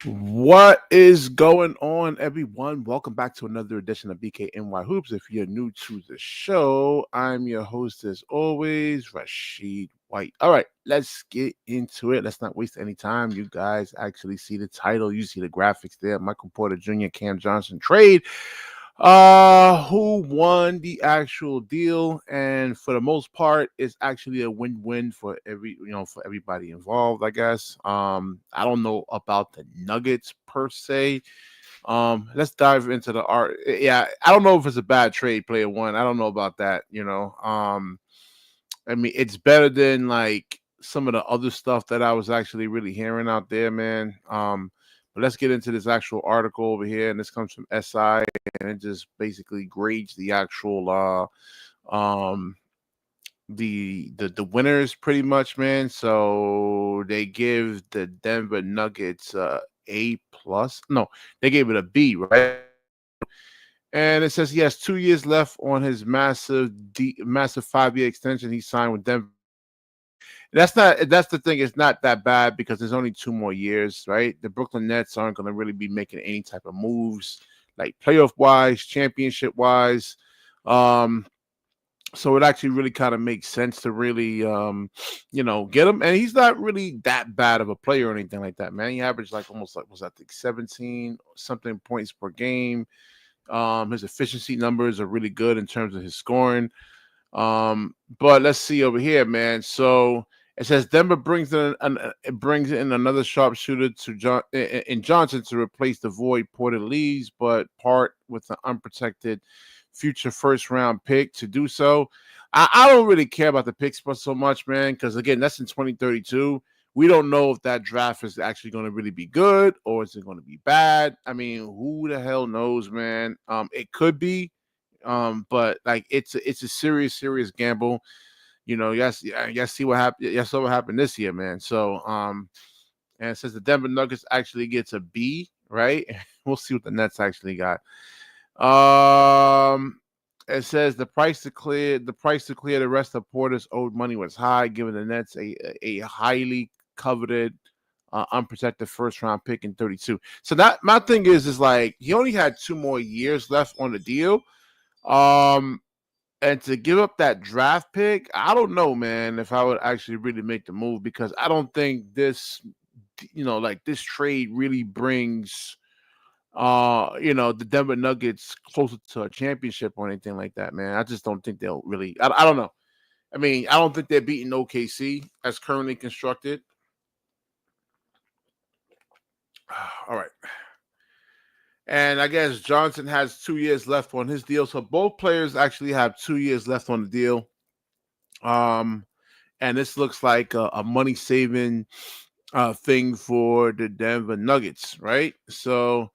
What is going on, everyone? Welcome back to another edition of BKNY Hoops. If you're new to the show, I'm your host, as always, Rashid White. All right, let's get into it. Let's not waste any time. You guys actually see the title, you see the graphics there. Michael Porter Jr., Cam Johnson trade. Who won the actual deal? And for the most part, it's actually a win-win for for everybody involved, I guess. I don't know about the Nuggets per se. Let's dive into the art. Yeah, I don't know if it's a bad trade, player one. I don't know about that. I mean, it's better than like some of the other stuff that I was actually really hearing out there, man. But let's get into this actual article over here, and this comes from SI, and it just basically grades the actual um the winners pretty much, man. So they give the Denver Nuggets A plus. No, they gave it a B, right? And it says he has 2 years left on his massive 5-year extension he signed with Denver. That's the thing. It's not that bad because there's only 2 more years, right? The Brooklyn Nets aren't going to really be making any type of moves, like playoff wise, championship wise. Um, so it actually really kind of makes sense to really, get him. And he's not really that bad of a player or anything like that, man. He averaged like almost like was I think 17 something points per game. His efficiency numbers are really good in terms of his scoring. But let's see over here, man. So it says Denver it brings in another sharpshooter in Johnson to replace the void Porter leaves, but part with an unprotected future first round pick to do so. I don't really care about the picks so much, man, because again, that's in 2032. We don't know if that draft is actually going to really be good or is it going to be bad. I mean, who the hell knows, man? It could be, but like it's a serious gamble. Yes, yes. See what happened. Yes, saw what happened this year, man. So, and it says the Denver Nuggets actually gets a B, right? We'll see what the Nets actually got. Um, it says the price to clear the rest of Porter's owed money was high, giving the Nets a highly coveted unprotected first round pick in 32. So that my thing is like he only had 2 more years left on the deal. Um, and to give up that draft pick, I don't know, man, if I would actually really make the move because I don't think like this trade really brings the Denver Nuggets closer to a championship or anything like that, man. I just don't think they'll really I don't know. I mean, I don't think they're beating OKC as currently constructed. All right. And I guess Johnson has 2 years left on his deal. So both players actually have 2 years left on the deal. Um, and this looks like a money saving thing for the Denver Nuggets, right? So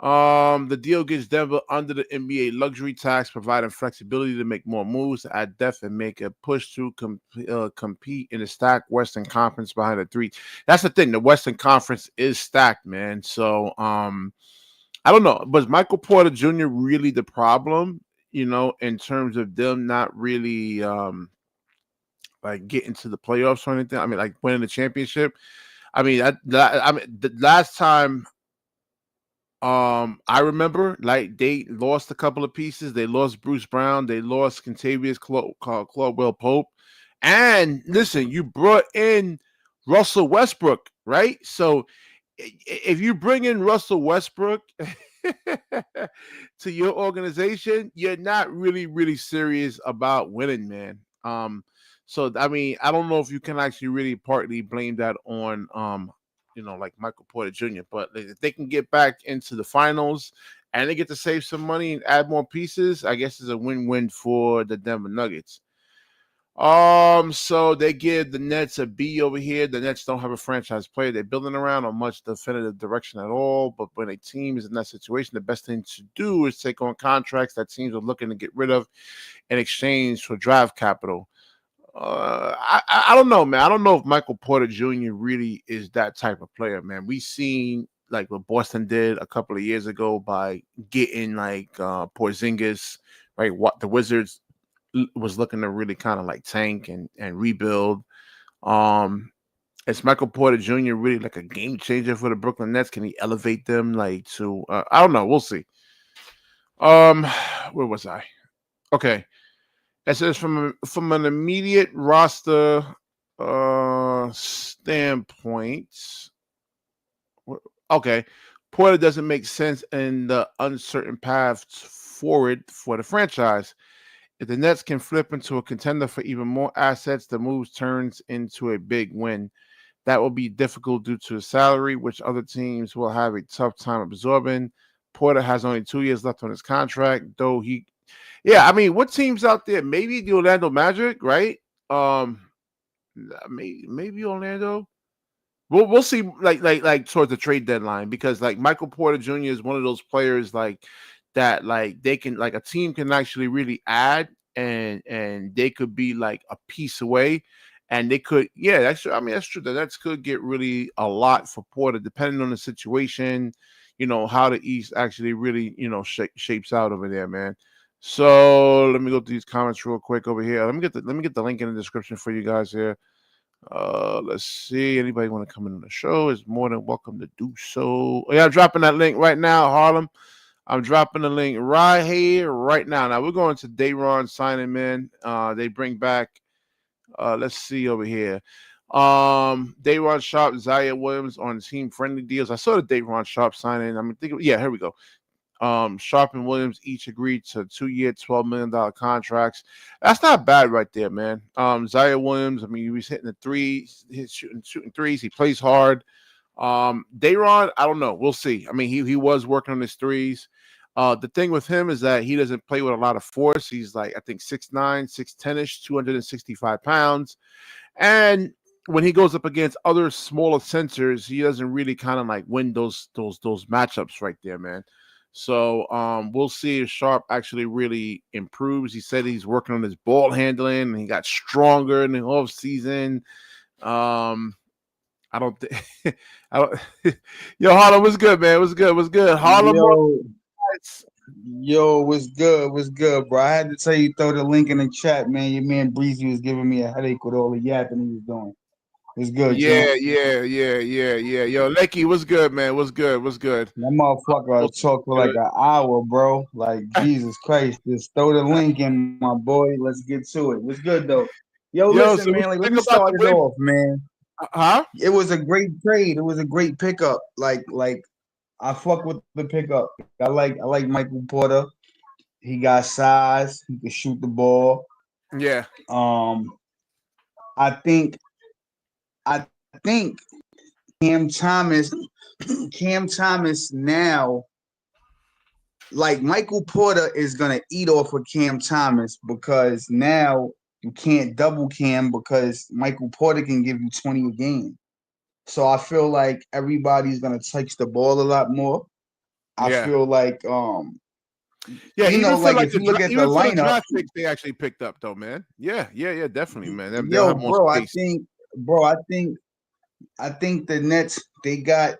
the deal gets Denver under the NBA luxury tax, providing flexibility to make more moves, add depth, and make a push to compete in the stacked Western Conference behind the three. That's the thing. The Western Conference is stacked, man. So I don't know. Was Michael Porter Jr. really the problem? In terms of them not really like getting to the playoffs or anything. I mean, like winning the championship. I mean, the last time I remember like they lost a couple of pieces. They lost Bruce Brown. They lost Claudwell Pope. And listen, you brought in Russell Westbrook, right? So if you bring in Russell Westbrook to your organization, you're not really serious about winning, man. So I mean, I don't know if you can actually really partly blame that on like Michael Porter Jr. But if they can get back into the finals and they get to save some money and add more pieces, I guess it's a win-win for the Denver Nuggets. So they give the Nets a B over here. The Nets don't have a franchise player they're building around or much definitive direction at all. But when a team is in that situation, the best thing to do is take on contracts that teams are looking to get rid of in exchange for draft capital. I don't know, man. I don't know if Michael Porter Jr. really is that type of player, man. We seen like what Boston did a couple of years ago by getting like Porzingis, right? What the Wizards was looking to really kind of like tank and rebuild. Um, Is Michael Porter Jr. really like a game changer for the Brooklyn Nets? Can he elevate them like to? I don't know. We'll see. Um, where was I? Okay, it says from an immediate roster standpoint. Okay, Porter doesn't make sense in the uncertain paths forward for the franchise. If the Nets can flip into a contender for even more assets, the move turns into a big win. That will be difficult due to his salary, which other teams will have a tough time absorbing. Porter has only 2 years left on his contract, though yeah, I mean, what teams out there? Maybe the Orlando Magic, right? Um, maybe Orlando. We'll see like towards the trade deadline because like Michael Porter Jr. is one of those players like that like they can like a team can actually really add and they could be like a piece away and they could that's true. I mean that's true. The Nets could get really a lot for Porter depending on the situation, how the East actually really shapes out over there, man. So let me go through these comments real quick over here. Let me get the link in the description for you guys here. Let's see. Anybody want to come in on the show is more than welcome to do so. Oh, yeah, I'm dropping that link right now, Harlem. I'm dropping the link right here, right now. Now we're going to Dayron signing, man. They bring back. Let's see over here. Dayron Sharp, Zaire Williams on team friendly deals. I saw the Dayron Sharp signing. Here we go. Sharp and Williams each agreed to 2-year, $12 million contracts. That's not bad right there, man. Zaire Williams, I mean, he was hitting the threes, he's shooting threes. He plays hard. Dayron, I don't know. We'll see. I mean, he was working on his threes. The thing with him is that he doesn't play with a lot of force. He's like, I think 6'9", 6'10-ish, 265 pounds. And when he goes up against other smaller centers, he doesn't really kind of like win those matchups right there, man. So we'll see if Sharp actually really improves. He said he's working on his ball handling and he got stronger in the off season. I don't think I don't Yo, Harlem was good, man. Was good. Harlem Yo, what's good? What's good, bro? I had to tell you, throw the link in the chat, man. Your man Breezy was giving me a headache with all the yapping he was doing. What's good, champ? Yeah. Yo, Lecky, what's good, man? What's good? That motherfucker talk for like Good. an hour, bro. Like Jesus Christ, just throw the link in, my boy. Let's get to it. What's good though? Yo, Yo, listen, so man. what Like, you let me think about start the it way off, man. huh? It was a great trade. It was a great pickup. Like I fuck with the pickup. I like Michael Porter. He got size. He can shoot the ball. Yeah. Um, I think I think Cam Thomas, Cam Thomas now, like Michael Porter is gonna eat off of Cam Thomas because now you can't double Cam because Michael Porter can give you 20 a game. So I feel like everybody's gonna touch the ball a lot more. I Yeah. feel like Yeah, like if you look at the even for the lineup, draft picks they actually picked up though, man. Yeah, definitely, man. They'll yo, have more bro, I space. think, bro, I think the Nets they got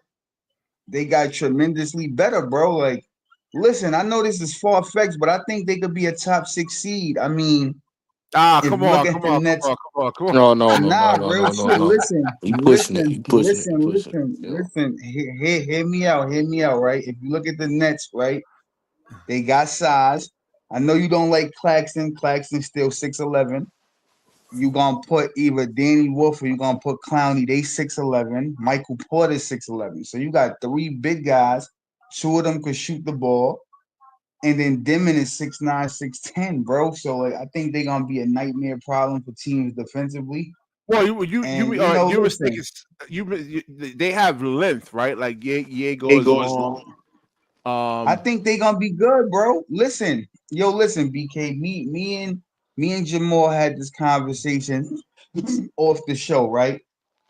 tremendously better, bro. Like, listen, I know this is far fetched, but I think they could be a top 6 seed. I mean, Ah, if come you look on, at come the on, come Nets, on, come on, come on. No, no, no, no, nah, no, real no, no, shit. no. Listen, You pushing it. listen, You pushing it. listen, You pushing it. listen, Yo. listen. Hear me out. Hear me out. Right? If you look at the Nets, right, they got size. I know you don't like Claxton. Claxton's still 6'11". You gonna put either Danny Wolf or you gonna put Clowney. They 6'11". Michael Porter 6'11". So you got three big guys. Two of them could shoot the ball, and then Demon is 6'9", 6'10", bro. So like, I think they're gonna be a nightmare problem for teams defensively. Well, you And you listen, mistaken. They have length, right? Like It Diego is goes long. long. I Um, think they're gonna be good, bro. Listen, yo, listen, BK. Me and Jamal had this conversation off the show, right?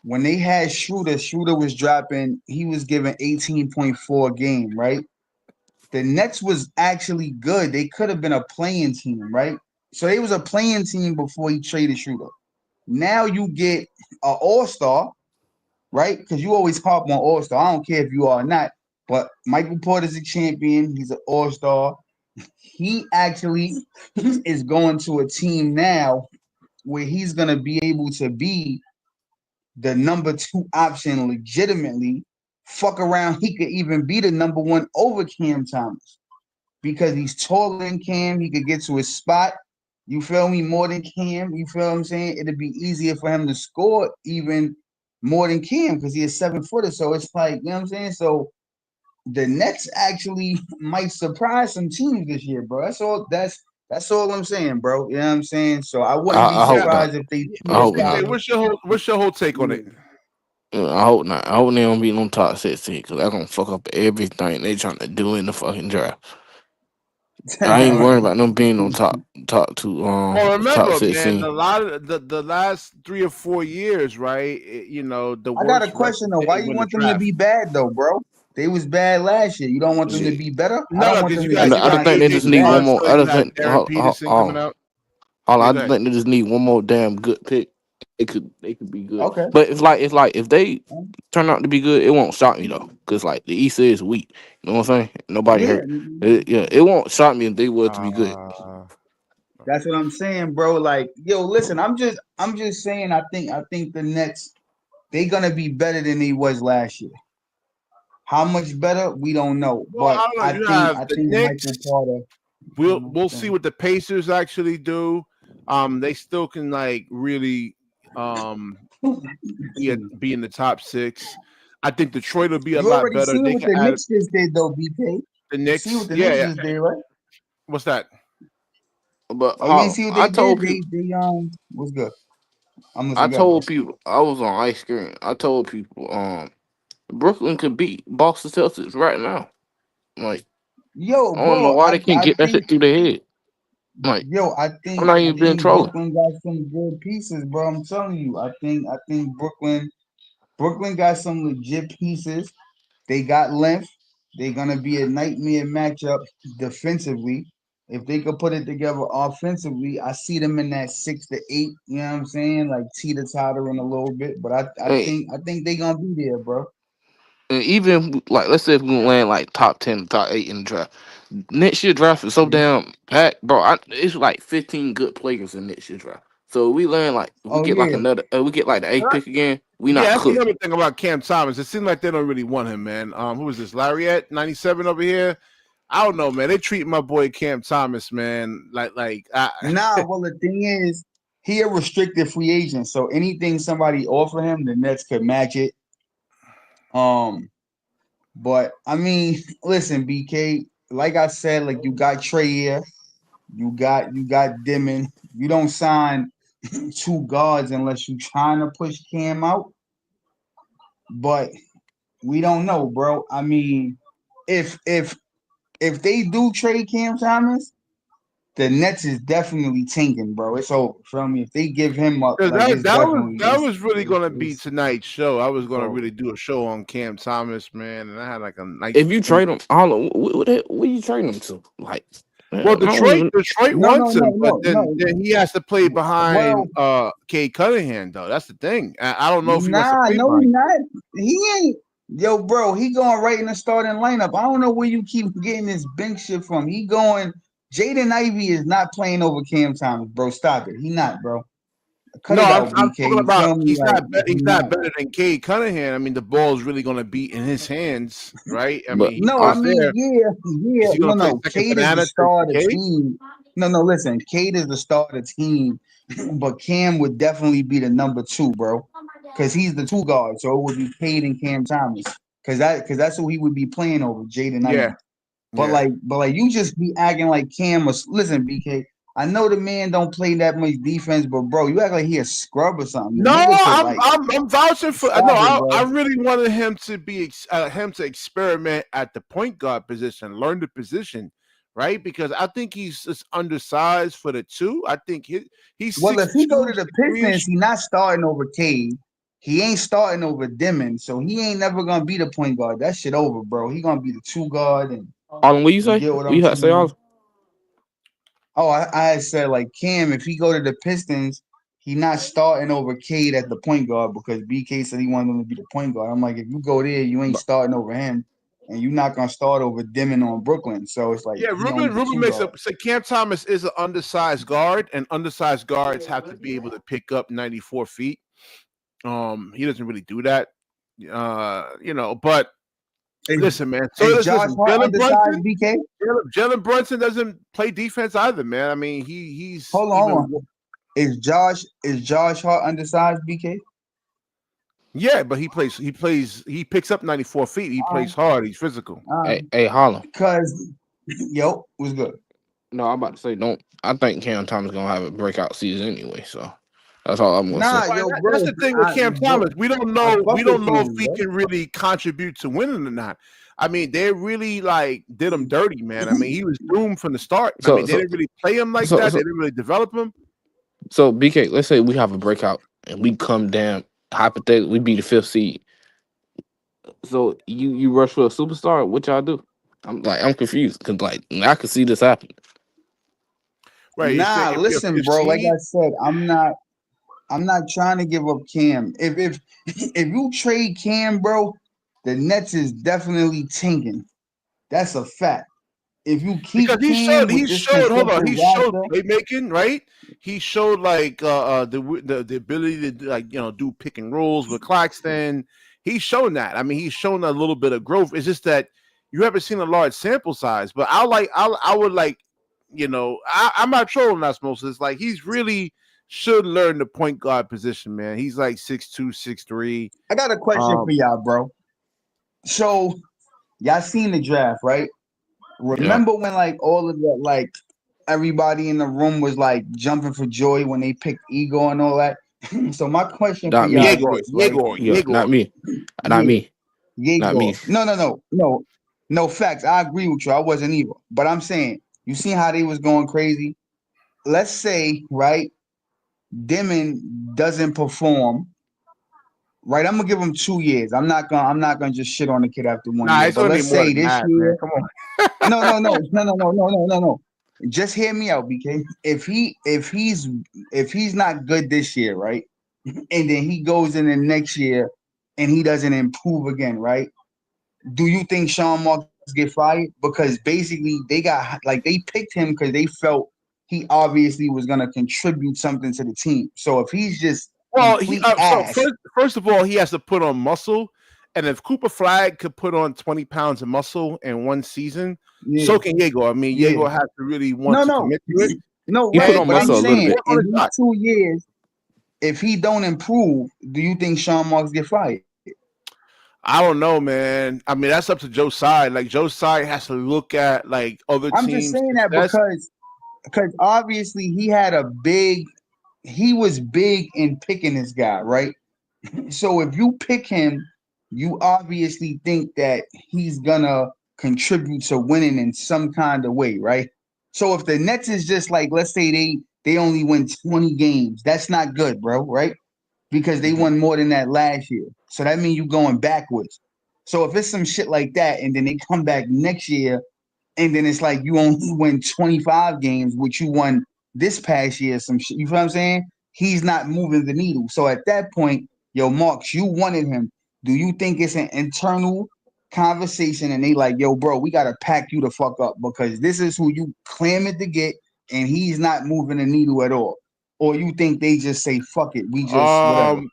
When they had Schroeder was dropping, he was giving 18.4 game, right? The Nets was actually good. They could have been a playing team, right? So they was a playing team before he traded Schroeder. Now you get an all-star, right? Because you always harp on all-star. I don't care if you are or not, but Michael Porter's a champion. He's an all-star. He actually is going to a team now where he's gonna be able to be the number two option legitimately. Fuck around, he could even be the number one over Cam Thomas because he's taller than Cam. He could get to his spot. You feel me? More than Cam. You feel what I'm saying? It'd be easier for him to score even more than Cam because he's a 7 footer. So it's like, you know what I'm saying? So the Nets actually might surprise some teams this year, bro. That's all I'm saying, bro. You know what I'm saying? So I wouldn't be I hope Yeah, not. surprised if they I cheat hope us out not. BK, of what's your whole take on it? yeah. I hope not. I hope they don't be no top 16 because they're gonna fuck up everything they trying to do in the fucking draft. I ain't worried about them being on top two Well, top remember, man, 16. a lot of the last 3 or 4 years, right? The I got a worst question record though. Why didn't you win the want them to draft. be bad though, bro? They was bad last year. You don't want them to Shit. be better? I No, don't no, want because them you to got just you I got just think constantly they AJ just be need bad. one Bronson, more. I you just have think Darren Peterson coming out. Yeah, I go just ahead. think they just need one more damn good pick. They could be good. Okay. But it's like if they turn out to be good, it won't shock me though. Cause like the East is weak. You know what I'm saying? Nobody Yeah. hurt. Yeah, it won't shock me if they were to be good. Uh, That's what I'm saying, bro. Like, yo, listen, I'm just saying I think the Nets they gonna be better than they was last year. How much better, we don't know. well, But I don't know. I You think have I the think Michael Knicks. Carter, We'll you know, we'll see so- what the Pacers actually do. They still can like really be in the top six. I think Detroit will be a you lot already better. seen They what can the add Knicks just did though, BK. the You see what Knicks. the Yeah, Knicks yeah. just did, right? What's that? But Oh, you ain't see what I they did? told They what's good? I'm I listening, go ahead, bro. told people I was on ice cream. I told people Brooklyn could beat Boston Celtics right now. Like Yo, I don't know bro, why they can't I get that think shit through their head. Like yo, I'm not I even being think trolling. Brooklyn got some good pieces, bro. I'm telling you. I think Brooklyn got some legit pieces. They got length. They're gonna be a nightmare matchup defensively. If they could put it together offensively, I see them in that 6 to 8. You know what I'm saying? Like teeter tottering a little bit, but I Hey, think I think they gonna be there, bro. and even like let's say if we gonna land like top 10, top 8 in the draft. Next year draft is so Mhm. damn packed, bro. It's like 15 good players in next year draft. So we land like if we Oh get like yeah, another, we get like the eighth pick again. We Yeah, not that's cooked. another thing about Cam Thomas. It seems like they don't really want him, man. Who is this? Lariat 97 over here. I don't know, man. They treat my boy Cam Thomas, man, like nah. Well, the thing is, he a restricted free agent, so anything somebody offer him, the Nets could match it. Um, but I mean, listen, BK. Like I said, like you got Trey here, you got Dimon. You don't sign two guards unless you trying to push Cam out. But we don't know, bro. I mean, if they do trade Cam Thomas, the Nets is definitely tanking, bro. It's over. Feel me? If they give him up, because like that it's that was definitely that was really gonna be it's tonight's show. I was gonna over. really do a show on Cam Thomas, man, and I had like a nice If you deep. trade them, I don't know what you trading them to. Like Well, I don't even. Detroit No, no, wants no, him, but no, then he has to play behind well, Kate Cunningham, though. That's the thing. I don't know if he wants to nah, play no, he behind. not. He ain't. Yo, bro, he going right in the starting lineup. I don't know where you keep getting this bench shit from. He going. Jaden Ivey is not playing over Cam Thomas, bro. Stop it. He not, bro. Cut No, it I'm out, I'm BK. talking You about feel me? Like he he's not not. better than Kate Cunningham. I mean, the ball is really going to be in his hands, right? I But mean, he No, I I, plays mean, there. yeah, Is yeah. he going No, to play no. second Cade is the banana star to of the Kate? team. No, no. Listen, Cade is the star of the team, but Cam would definitely be the number two, bro, because he's the two guard. So it would be Cade and Cam Thomas, because that's who he would be playing over, Jaden Yeah, Ivey. yeah. But like you just be acting like Cam was. Listen, BK. I know the man don't play that much defense, but bro, you act like he a scrub or something. The No, nigga could I'm like I'm I'm vouching for. No, stop it, I bro. really wanted him to him to experiment at the point guard position, learn the position, right? Because I think he's just undersized for the two. I think he's Well, six if he go two, to the six three Pistons, ish. he not starting over Cade. He ain't starting over Dimon, so he ain't never gonna be the point guard. That shit over, bro. He gonna be the two guard, and Alan, what you you say? get what What I'm you had to say, Alan? saying. Oh, I had said like Cam, if he go to the Pistons, he not starting over Cade at the point guard because BK said he wanted him to be the point guard. I'm like, if you go there, you ain't starting over him, and you're not gonna start over Dimon on Brooklyn. So it's like Yeah, he gonna be the Ruben two makes guard. up. Say Cam Thomas is an undersized guard, and undersized guards have to be able to pick up 94 feet. He doesn't really do that. But Is, listen, man. So is listen, Josh listen. Hart undersized, BK? Jalen Brunson doesn't play defense either, man. I mean, he's Hold even. on. Is Josh Hart undersized, BK? Yeah, but he picks up 94 feet. He Uh, plays hard. He's physical. Hey, Harlem. Cause yo was good. No, I'm about to say don't. I think Cam Thomas gonna have a breakout season anyway. So that's all I'm gonna say. Nah, yo, That's bro. the thing with Cam Thomas. We don't I know. fuck We with don't know if Cam, he bro. can really contribute to winning or not. I mean, they really like did him dirty, man. I mean, he was doomed from the start. I So mean, they so didn't really play him like so that. They so didn't really develop him. so BK. Let's say we have a breakout and we come down. Hypothetically, we be the fifth seed. So you rush for a superstar. What y'all do? I'm confused because like I could see this happen. Right? You say Nah, if you're listen, fifth bro. Like seed, I said, I'm not trying to give up Cam. If if you trade Cam, bro, the Nets is definitely tanking. That's a fact. If you because keep Cam with he this showed hold constructed on, he showed roster, playmaking, right? He showed like the ability to like do pick and rolls with Claxton. He's shown that. I mean, he's shown a little bit of growth. It's just that you haven't seen a large sample size. But I would like I'm not trolling Osmosis. Like he's really should learn the point guard position, man. He's like 6'2", 6'3". I got a question for Um, y'all, bro. So y'all seen the draft, right? Yeah, Remember when like all of the like everybody in the room was like jumping for joy when they picked Igor and all that? So my question for not y'all me. is this, right? Yeah, not me. Not Yeah, me. Not Yegor. me. No facts. I agree with you. I wasn't either. But I'm saying, you see how they was going crazy? Let's say, right, Demon doesn't perform. Right, I'm gonna give him 2 years. I'm not gonna just shit on the kid after one nah, year. it's But only let's more say than this that, man. year, Come on. no. Just hear me out, BK. If he's not good this year, right, and then he goes in the next year and he doesn't improve again, right? Do you think Sean Marks get fired? Because basically they picked him because they felt he obviously was gonna contribute something to the team. So if he's just Well, complete so ass, first of all, he has to put on muscle, and if Cooper Flag could put on 20 pounds of muscle in one season, yeah, so can Diego. I mean, yeah. Diego has to really want No, to no, commit to it no, He put right. on But I'm muscle a little and saying bit. work on in his these shot. 2 years, if he don't improve, do you think Sean Marks get fired? I don't know, man. I mean, that's up to Joe's side. Like Joe's side has to look at like other I'm just teams' saying that success. because obviously he was big in picking this guy, right? So if you pick him, you obviously think that he's gonna contribute to winning in some kind of way, right? So if the Nets is just like, let's say they only win 20 games, that's not good, bro, right? Because they Mhm. won more than that last year. So that means you going backwards. So if it's some shit like that, and then they come back next year, and then it's like you only win 25 games, which you won this past year, some shit. You feel what I'm saying? He's not moving the needle. So at that point, yo, Marks, you wanted him. Do you think it's an internal conversation and they like, yo, bro, we gotta pack you the fuck up because this is who you clamored to get, and he's not moving the needle at all? Or you think they just say, fuck it, we just whatever? Um,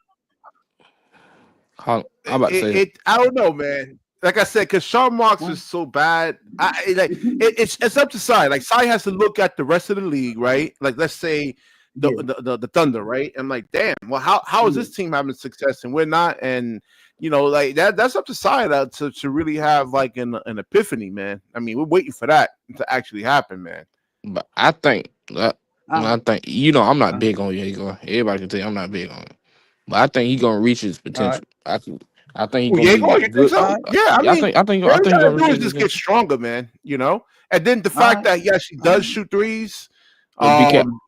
I'm about to say that. I don't know, man. Like I said, because Sean Marks is so bad, it's up to Cy. Like Cy has to look at the rest of the league, right? Like let's say Yeah, the Thunder, right? I'm like, damn. Well, how is yeah. this team having success and we're not? And like that's up to Cy to really have like an epiphany, man. I mean, we're waiting for that to actually happen, man. But I think that Uh, I think I'm not big on Diego. Everybody can tell you I'm not big on him. But I think he's gonna reach his all right, potential. I think he's Oh, gonna Diego, be you think good. all so? right, Yeah, I Yeah, mean, I all you think he's gotta gonna do reach is his just get potential. stronger, man. And then the all fact right, that he actually all does right. shoot threes. But BK, Um,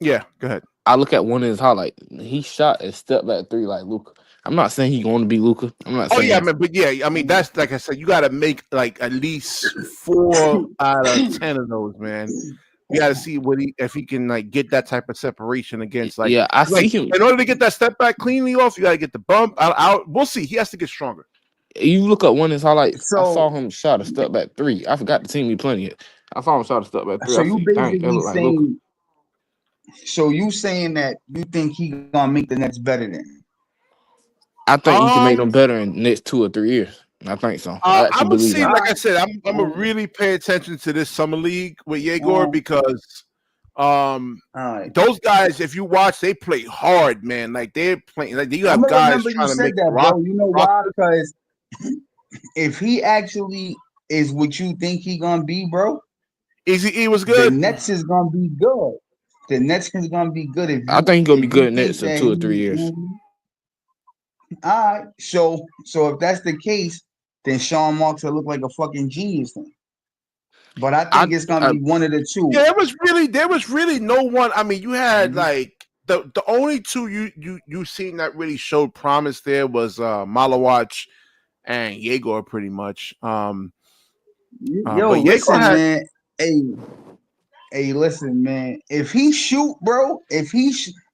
yeah, go ahead. I look at one of his highlights. He shot a step back three like Luca. I'm not saying he's going to be Luca. I'm not Oh yeah, saying man, but yeah, I mean that's like I said, you got to make like at least 4 out of 10 of those, man. You got to see if he can like get that type of separation against yeah. I see like him. in order to get that step back cleanly off, you got to get the bump out. We'll see. He has to get stronger. You look up one of his highlights. I So saw him shot a step back three. I forgot the team he playing it. I saw him shot a step back three. so I you see, dang, that basically look like Luca. saying that you think he gonna make the Nets better then? I think he can make them Um, better in the next 2 or 3 years. I think so. I I actually would believe see, that. All like I right. said, I'm gonna All really pay attention to this summer league with Yegor right. because All right. those guys, if you watch, they play hard, man. Like they're playing, like you I'm have gonna guys remember you trying to said make that, rock bro. You know why? rosters. Because if he actually is what you think he gonna be, bro, Easy E was the good. Nets is gonna be good. The Nets is gonna be good I think he's gonna be if good you in the think next that 2 or 3 years. all right. So if that's the case, then Sean Marks will look like a fucking genius then. But I I, think it's gonna I be one of the Yeah, two. there was really no one. I mean, you had Mhm. like the only two you seen that really showed promise there was Malawach and Yegor pretty much. Yo, But Yegor listen, had man. Hey, hey, listen, man. If he shoot, bro,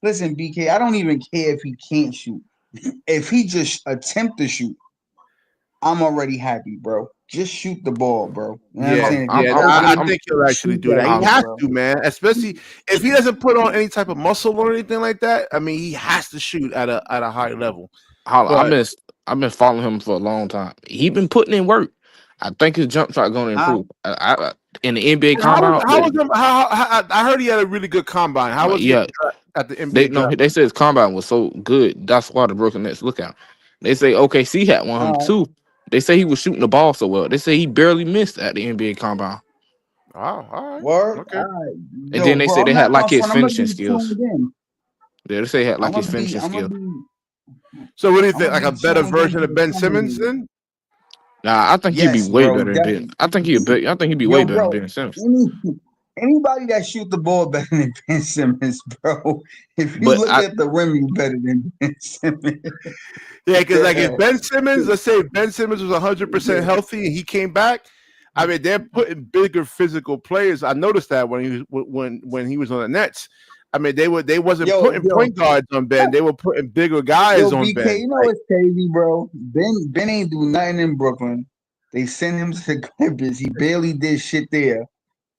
listen, BK, I don't even care if he can't shoot. If he just attempt to shoot, I'm already happy, bro. Just shoot the ball, bro. You know what I'm yeah, saying? If you yeah. I'm, open, I I'm, think he'll actually shoot do that that. He I'm, bitch, has bro. to, man. Especially if he doesn't put on any type of muscle or anything like that. I mean, he has to shoot at a high level. Holla, But I've been following him for a long time. He been putting in work. I think his jump shot going to All improve. In the NBA how was combine, how was him? How I heard he had a really good combine. How was he yeah, at the they NBA no, draft? they said his combine was so good. That's why the Brooklyn Nets look out. They say OKC had one of him right. too. They say he was shooting the ball so well. They say he barely missed at the NBA combine. Oh, all right, Word. okay. All right. And then Yo, they bro, say I'm they had not like gonna his front. I'm gonna finishing be skills. tuned in. Yeah, they say he had I'm like his gonna be. finishing I'm gonna skills. be. So what do you I'm think? gonna Like a be better tuned in version for of the Ben summer Simmons? league. Then Nah, I think he'd be Yes, way bro. better than Ben. Definitely. I think he'd be way Yo, better than bro. Ben Simmons. Any anybody that shoot the ball better than Ben Simmons, bro. If you But look I at the rim, you better than Ben Simmons. yeah, because like if Ben Simmons, let's say Ben Simmons was 100% healthy and he came back, I mean they're putting bigger physical players. I noticed that when when he was on the Nets. I mean they wasn't yo, putting yo, point guards on Ben. They were putting bigger guys yo, on BK. Ben. You know Like what's crazy, bro? Ben ain't do nothing in Brooklyn. They sent him to the Clippers. He barely did shit there.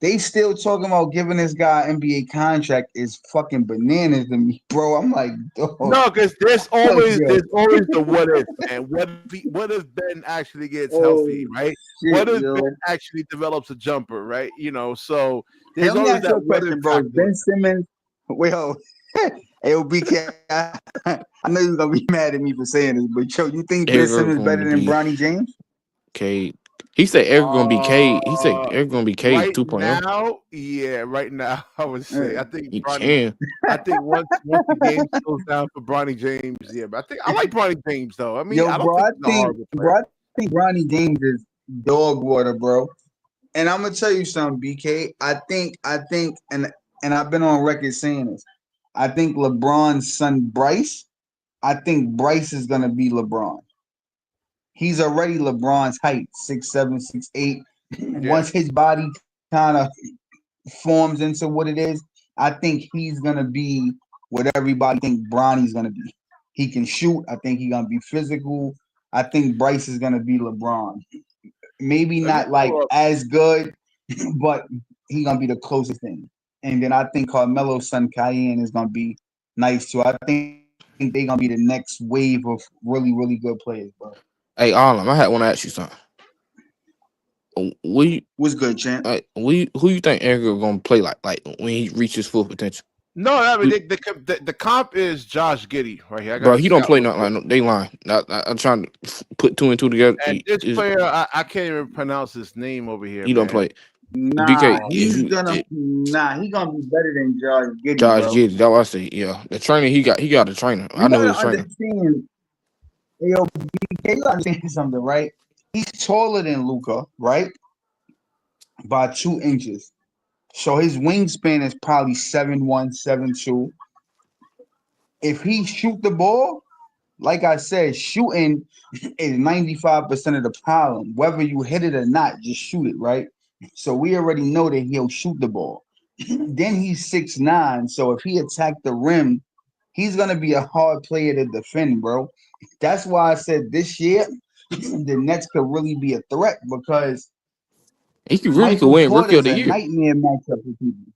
They still talking about giving this guy an NBA contract is fucking bananas to me, bro. I'm like, dog. no, because there's I'm like, always yo, there's always the what if, man. What if Ben actually gets oh healthy, right? shit, What if Ben yo. actually develops a jumper, right? You know, so Hey, there's let me always ask you that a what if question, bro. Is factor. Ben Simmons, well, hey, yo, BK, I know you're gonna be mad at me for saying this, but yo, you think Ben Eric Simmons going to better than be Bronny James? Cade. He said Eric gonna be Cade. He said Uh, Eric gonna be Cade right 2.0. now, yeah, right now, I would say I think He Bronny. can. I think once the game slows down for Bronny James, yeah, but I think I like Bronny James though. I mean, Yo, I don't bro, think he's a horrible player. I think Bronny James is dog water, bro. And I'm gonna tell you something, BK. And I've been on record saying this. I think LeBron's son Bryce. I think Bryce is gonna be LeBron. He's already LeBron's height, 6'7", 6'8". Yeah, Once his body kind of forms into what it is, I think he's gonna be what everybody think Bronny's gonna be. He can shoot. I think he's gonna be physical. I think Bryce is gonna be LeBron. Maybe let me not like pull up. as good, but he gonna be the closest thing. And then I think Carmelo's son Cayenne is gonna be nice too. I think they gonna be the next wave of really, really good players, bro. Hey, Arlen, I had want to ask you something. We, What's good, champ? who you think Eric gonna play like when he reaches full potential? No, I mean Who- the comp is Josh Giddey right here. I got Bro, a he don't scout play real nothing quick. like no. They lying. I'm trying to put two and two together. And this player, I can't even pronounce his name over here, He don't man. play. Nah, BK, if he's you gonna nah, he gonna be better than Josh Giddy, Josh bro. Giddey, that's what I say. Yeah, the trainer he got a trainer. I You know gotta his trainer. understand, yo, BK, you gotta understand something, right? He's taller than Luca, right? By 2 inches. So his wingspan is probably 7'1", 7'2". If he shoot the ball, like I said, shooting is 95% of the problem. Whether you hit it or not, just shoot it, right? So we already know that he'll shoot the ball. Then he's 6'9", so if he attacked the rim, he's gonna be a hard player to defend, bro. That's why I said this year the Nets could really be a threat because He really could Michael win Rookie of Porter's the a Year. nightmare matchup for people.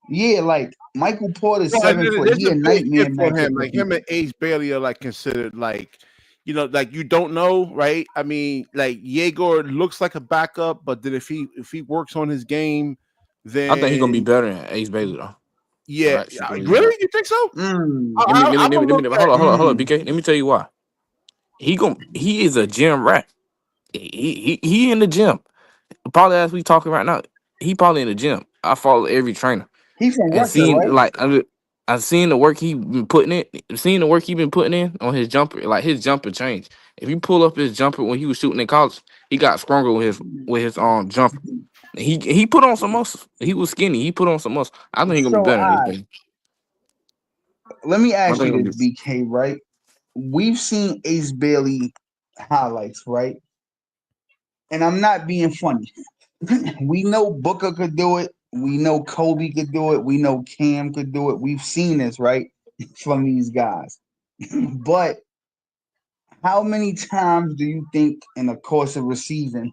Yeah, like Michael Porter's No, 7 foot. there's He a a big nightmare if for matchup him. for Like him people. and Ace Bailey are like considered like like you don't know, right? I mean, like Yegor looks like a backup, but then if he works on his game, I think he's gonna be then better than Ace Bailey though. yeah, Actually, believe that. really, you think so? Mm, I'm gonna look at. Hold on, BK. Let me tell you why. He is a gym rat. He in the gym. Probably as we talking right now, he probably in the gym. I follow every trainer he's from and Russia, seen right? like I seen the work he been putting in. Seen the work he been putting in on his jumper. Like his jumper changed. If you pull up his jumper when he was shooting in college, he got stronger with his jumper. He put on some muscle. He was skinny. He put on some muscle. I think he gonna be So better than Ace Bailey. let me I ask think he you gonna this, be. BK, right? We've seen Ace Bailey highlights, right? And I'm not being funny. We know Booker could do it. We know Kobe could do it. We know Cam could do it. We've seen this, right? From these guys. But how many times do you think in the course of a season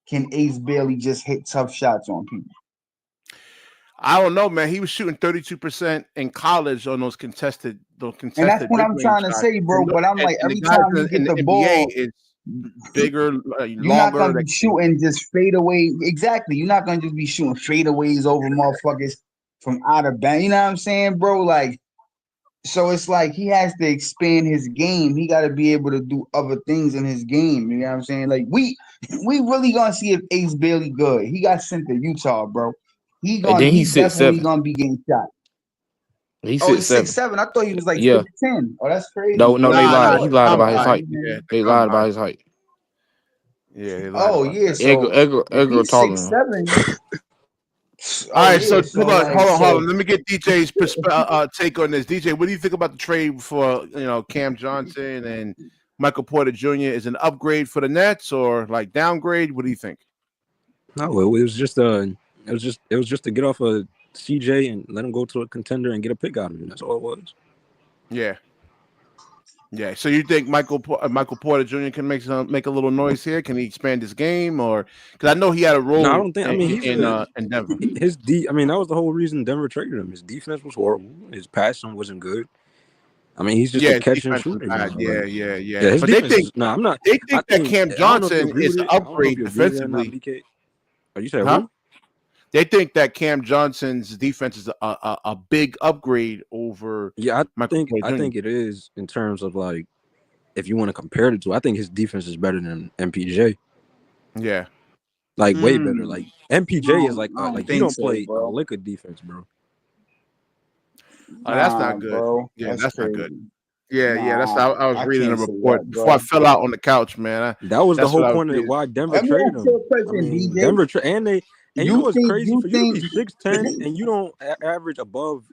can Ace Bailey just hit tough shots on people? I don't know, man. He was shooting 32% in college on those And that's contested what mid I'm range trying to shots. say, bro. And, But I'm like, and the every guys time you in get the the NBA ball, is bigger, you're not longer. gonna Like be shooting just fadeaway. Exactly. You're not gonna just be shooting fadeaways over motherfuckers from out of bounds. You know what I'm saying, bro? Like, so it's like he has to expand his game. He got to be able to do other things in his game. You know what I'm saying? Like we really gonna see if Ace Bailey good. He got sent to Utah, bro. And then He he's six definitely seven. gonna be getting shot. He's Oh, six he's six seven. seven. I thought he was like Yeah. 6'10". Oh, that's crazy. No, Well, they you nah, lied. know He what? the lied about his combine. height. Yeah, the Right. They lied combine. about his height. Yeah, they lied Oh about yeah. that. Edgar, So Edgar, if Edgar he's taller than six him. seven, All oh right, so yeah. So like hold so. on. Let me get DJ's take on this. DJ, what do you think about the trade for Cam Johnson and Michael Porter Jr.? Is an upgrade for the Nets or like downgrade? What do you think? No, it was just it was just to get off of CJ and let him go to a contender and get a pick out of him. That's all it was. Yeah, yeah. So you think Michael Porter Jr. can make a little noise here? Can he expand his game, or because I know he had a No, I role don't think. I in mean, he's in, a uh, in Denver. I mean, that was the whole reason Denver traded him. His defense was horrible. His passing wasn't good. I mean, he's just Yeah, a his catch and defense is shooter bad. now. Yeah, Like, yeah, yeah, yeah. his But they defense think is. No, I'm not. they I think that think Cam I don't know if you Johnson agree is with the it. I don't know if upgrade you agree with it or not, defensively. BK. Or you said Huh? who? They think that Cam Johnson's defense is a big upgrade over Yeah, Michael Porter I Jr. think it is in terms of like if you want to compare the two. I think his defense is better than MPJ. Yeah. Like way better. Mm, Like MPJ is I don't like he think don't so, play a bro. lick of defense, bro. That's Nah, not good. bro. Yeah, That's that's not good. crazy. Yeah, yeah. That's Nah, I was I reading a can't say that, report before I bro. fell out on the couch, man. That was the That's whole what I was point of reading. why Denver Let me traded ask you him. a I question, mean, DJ. and you know what's crazy You for you to think be 6'10" and you don't average above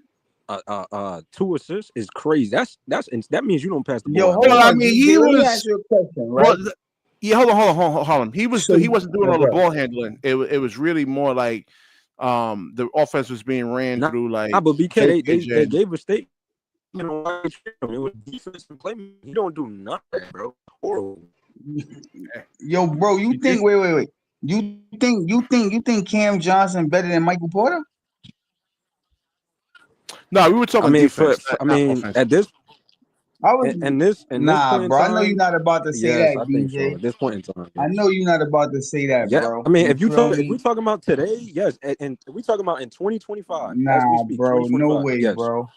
2 assists is crazy. That means you don't pass the ball yo, out Well, hold enough. I on, mean, DJ. he Let me ask was you a question, well. right? Yeah, hold on. So He wasn't doing all the okay. ball handling. It was really more like the offense was being ran Nah, through like but BK they JJJ. gave a statement on why they traded him. It was defense and playmaking. He don't do nothing, bro. Horrible. Yo, bro, you You think? think wait. You think Cam Johnson better than Michael Porter? No, we were I talking mean, defense, I not mean, offense. at this I was and this nah, point in bro. I know you're time, not about to say yes, that, I think so. DJ. At this point in time, I yes. know you're not about to say that, Yeah, bro. I mean, You feel if we me? talking about today, yes, and we talking about in 2025 as we Nah, speak, bro. No 2025, way, yes. bro.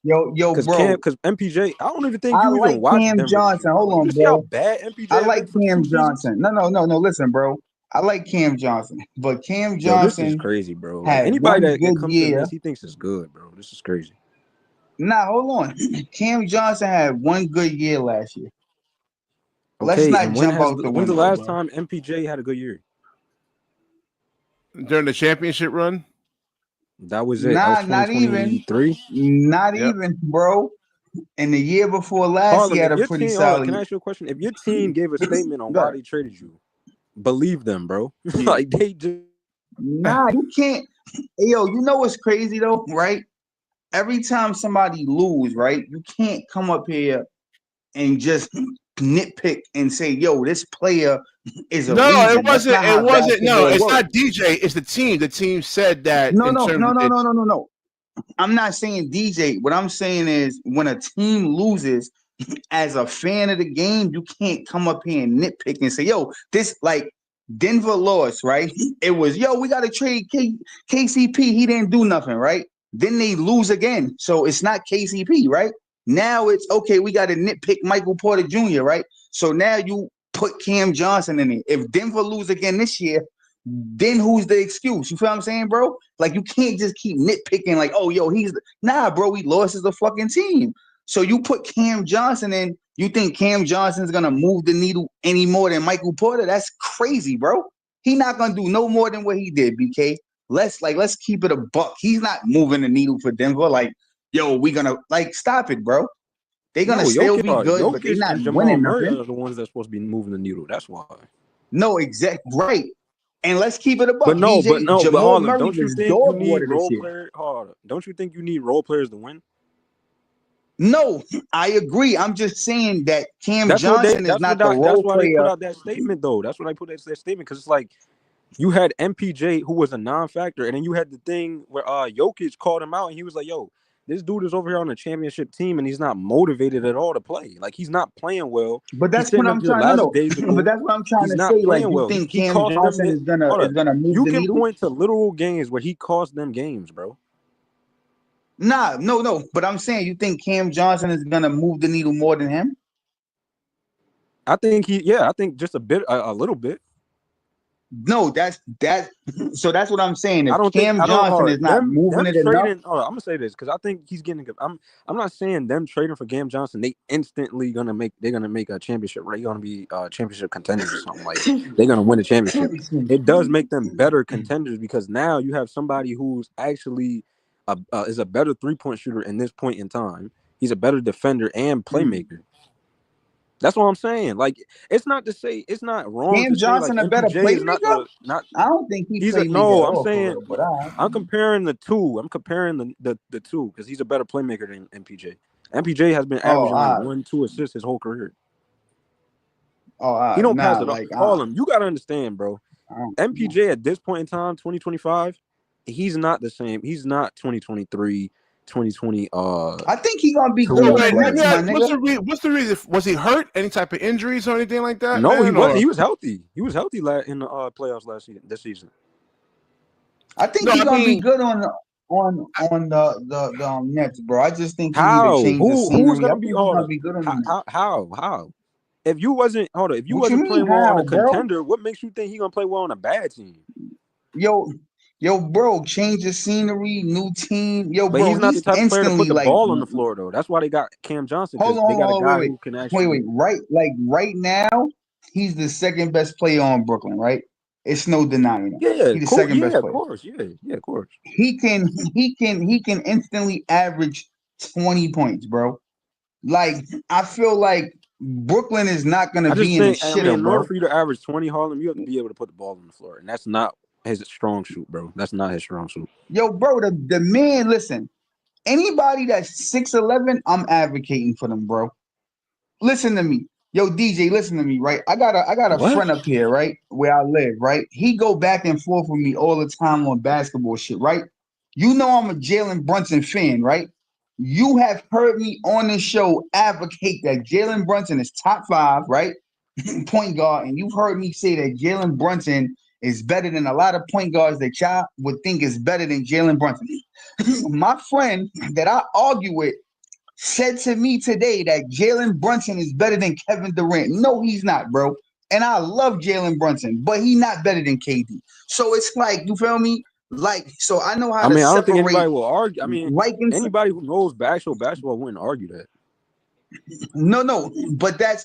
Yo, bro. Because MPJ, I don't even think I you like even watched Cam Denver this Johnson. year, bro. Hold You on, see how bro. bad I MPJ has like been for Cam 2 seasons? Johnson. No. Listen, bro. I like Cam Johnson, but Cam Yo, this is Johnson crazy, bro. Like had anybody one that good comes to the year. Nets, he thinks it's good, bro. This is crazy. Nah, hold on. Cam Johnson had one good year last year. Let's Okay, not and jump out the when's the window, last bro. time MPJ had a good year? During the championship run. That was it. That was Nah, not even. 2023. Not Yep. even, bro. And the year before last, he Harlem, had if a your pretty team, hold on, solid can I year. ask you a question? If your team gave a statement on why Good. they traded you, believe them, bro. Yeah. Like they just Nah, you can't. Hey, yo, you know what's crazy though, right? Every time somebody lose, right, you can't come up here and just nitpick and say, "Yo, this player is a No, it reason." That's wasn't. not It how wasn't. No, basketball it's works. not DJ. It's the team. The team said that No, in no, terms no, of no, no, its. no, no, no. I'm not saying DJ. What I'm saying is when a team loses, as a fan of the game, you can't come up here and nitpick and say, yo, this like Denver lost, right? It was, yo, we got to trade KCP. He didn't do nothing, right? Then they lose again. So it's not KCP, right? Now it's, okay, we got to nitpick Michael Porter Jr., right? So now you put Cam Johnson in it. If Denver lose again this year, then who's the excuse? You feel what I'm saying, bro? Like, you can't just keep nitpicking like, oh, yo, nah, bro, we lost as a fucking team. So you put Cam Johnson in, you think Cam Johnson's gonna move the needle any more than Michael Porter? That's crazy, bro. He not gonna do no more than what he did, BK. Let's keep it a buck. He's not moving the needle for Denver. Like, yo, we gonna like stop it, bro. They gonna still be good, but they Jokic not and Jamal winning Murray nothing. are the ones that's supposed to be moving the needle. That's why. No, exact right. And let's keep it a buck. But Jamal Harlem, Murray don't you was think you dog need water this role year. player? Hold on. Don't you think you need role players to win? No, I agree. I'm just saying that Cam That's Johnson is not the role why they put player. out that statement though. That's what I put out that statement because it's like you had MPJ who was a non-factor, and then you had the thing where Jokic called him out and he was like, "Yo, this dude is over here on a championship team and he's not motivated at all to play. Like he's not playing well. But He's that's what sitting up I'm here trying. No, last no. days But ago. that's what I'm trying He's to not say. Like, playing you well. think He Cam cost them. Johnson is gonna move You the can needle? point to literal games where he cost them games, bro. Nah, no. But I'm saying, you think Cam Johnson is gonna move the needle more than him? I think I think just a little bit. No, that's that. So that's what I'm saying. If I don't think Cam I don't. Johnson is not moving Them it enough, trading. I'm gonna say this because I think he's getting. I'm not saying them trading for Cam Johnson. They instantly they're gonna make a championship. Right? They're gonna be championship contenders or something like. They're gonna win a championship. It does make them better contenders because now you have somebody who's actually is a better 3-point shooter in this point in time. He's a better defender and playmaker. That's what I'm saying. Like, it's not to say it's not wrong Cam to say like Johnson a better MPJ is not playmaker? not. I don't think he He's a playmaker at no. I'm all for saying real. But I'm comparing the two. I'm comparing the two because he's a better playmaker than MPJ. MPJ has been averaging like 1-2 assists his whole career. He don't pass it off. Harlem, you gotta understand, bro. MPJ at this point in time, 2025, he's not the same. He's not 2023, 2020. I think he's gonna be good on the Nets, my nigga. What's the reason? Was he hurt? Any type of injuries or anything like that? No, man, he wasn't. He was healthy. He was healthy in the playoffs this season. I think he's gonna be good on the Nets, bro. I just think he need to change the scenery. Who's gonna be he's gonna be good on the Nets. How? If you wasn't playing well on a contender, what makes you think he gonna play well on a bad team? Yo, bro, change the scenery, new team. Yo, but bro, he's not the type of player to put the like, ball on the floor though. That's why they got Cam Johnson because they got a guy who can actually right now, he's the second best player on Brooklyn, right? It's no denying it. Yeah, he's the second best player. Of course, yeah, of course. He can instantly average 20 points, bro. Like, I feel like Brooklyn is not gonna be in the shitter, in bro. order for you to average 20, Harlem, you have to be able to put the ball on the floor, and that's not his strong suit, bro. That's not his strong suit. Yo, bro, the man, listen. Anybody that's 6'11", I'm advocating for them, bro. Listen to me. Yo, DJ, listen to me, right? I got a friend up here, right? Where I live, right? He go back and forth with me all the time on basketball shit, right? You know I'm a Jalen Brunson fan, right? You have heard me on this show advocate that Jalen Brunson is top 5, right? Point guard, and you've heard me say that Jalen Brunson is better than a lot of point guards that y'all would think is better than Jalen Brunson. My friend that I argue with said to me today that Jalen Brunson is better than Kevin Durant. No, he's not, bro. And I love Jalen Brunson, but he's not better than KD. So it's like, you feel me? Like, so I know how to separate. I don't think anybody will argue. I mean, anybody who knows basketball wouldn't argue that. No, but that's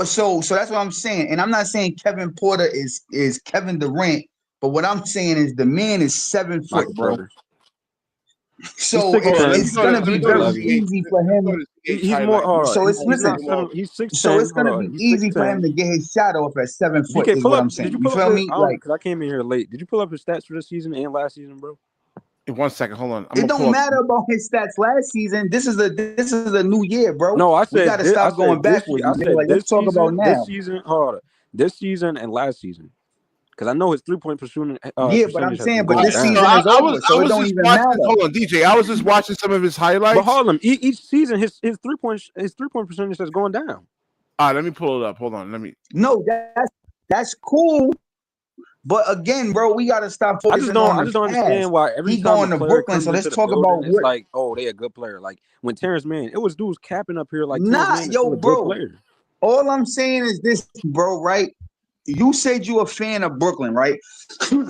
so that's what I'm saying. And I'm not saying Kevin Porter is Kevin Durant, but what I'm saying is the man is 7 foot, bro. So it's gonna be very easy for him. He's more. So it's he's 6'10". So it's gonna be easy for him to get his shot off at 7 foot. Is what I'm saying. Did you feel me? Like, because I came in here late. Did you pull up his stats for this season and last season, bro? 1 second, hold on. It don't matter about his stats last season. This is a new year, bro. No, I said we gotta stop going backwards. I said let's talk about now. This season and last season. Because I know his 3-point percentage but I'm percentage has been saying, but going this down. So season is I was over, so it was don't just even watching. matter. Hold on, DJ. I was just watching some of his But highlights. Harlem, each season his 3-point percentage has gone down. All right, let me pull it up. Hold on, let me. No, that's cool. But again, bro, we gotta stop focusing on I the just don't past. understand why every He time a going to player Brooklyn, comes so let's into the talk about building, it's what. like, oh, they a good player. Like when Terrence Mann, it was dudes capping up here like Terrence Nah, Mann is yo, still a good bro. player. All I'm saying is this, bro. Right? You said you a fan of Brooklyn, right?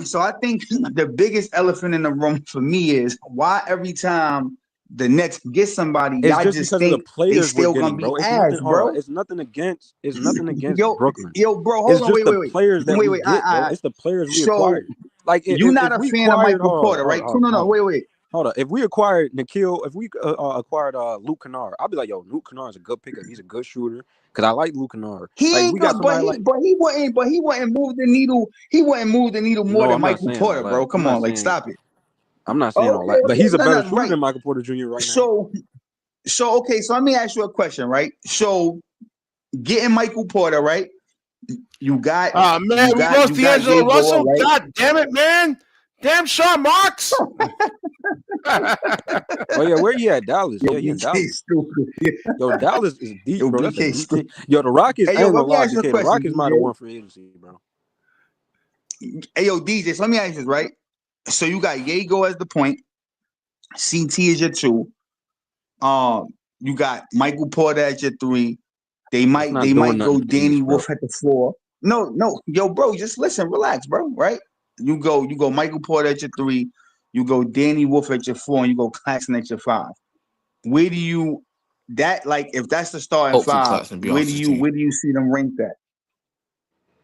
So I think the biggest elephant in the room for me is why every time the Nets get somebody, It's y'all just just because of the think they players we're still gonna getting, be bro. It's ass, nothing. Hold on. bro. It's nothing against. It's nothing against Yo, Brooklyn. bro, hold It's on, just wait, the wait, wait, players that wait, we wait. get, bro. It's the players we So acquired. Like you're not if a we fan of acquired, Michael Porter, right? No, wait. hold on. If we acquired Nikhil, if we acquired Luke Kennard, I'll be like, yo, Luke Kennard is a good pickup. He's a good shooter because I like Luke Kennard. He Like ain't we got good, but somebody like. he wouldn't move the needle. He wouldn't move the needle more No, than I'm not Michael saying all Porter, bro. that. I'm Come not on, like saying. stop it. I'm not saying all Okay, that, but he's a no, better shooter right. than Michael Porter Jr. right now. So let me ask you a question, right? So getting Michael Porter, right? You got Man, we lost D'Angelo Diego, Russell. right? God damn it, man! Damn Sean Marks. Oh yeah, where he at? Dallas. Yo, Yeah, he in BK Dallas. stupid. Yo, Dallas is deep, Yo, bro. That's a BK deep team. stupid. Yo, the Rockets. Hey, I yo, ain't let gonna me lie, ask you a BK. The question, Rockets might have DJ. won free agency, bro. Hey, yo, DJ. So let me ask you this, right? So you got Diego as the point. CT is your two. You got Michael Porter at your three. They That's might not doing go nothing in the Danny East, bro. Wolf at the four. No, yo, bro, just listen, relax, bro. Right? You go Michael Porter at your three. You go Danny Wolf at your four, and you go Claxton at your five. Where do you if that's the starting Hopefully, five? Claxton be off this team. Where do you see them ranked at?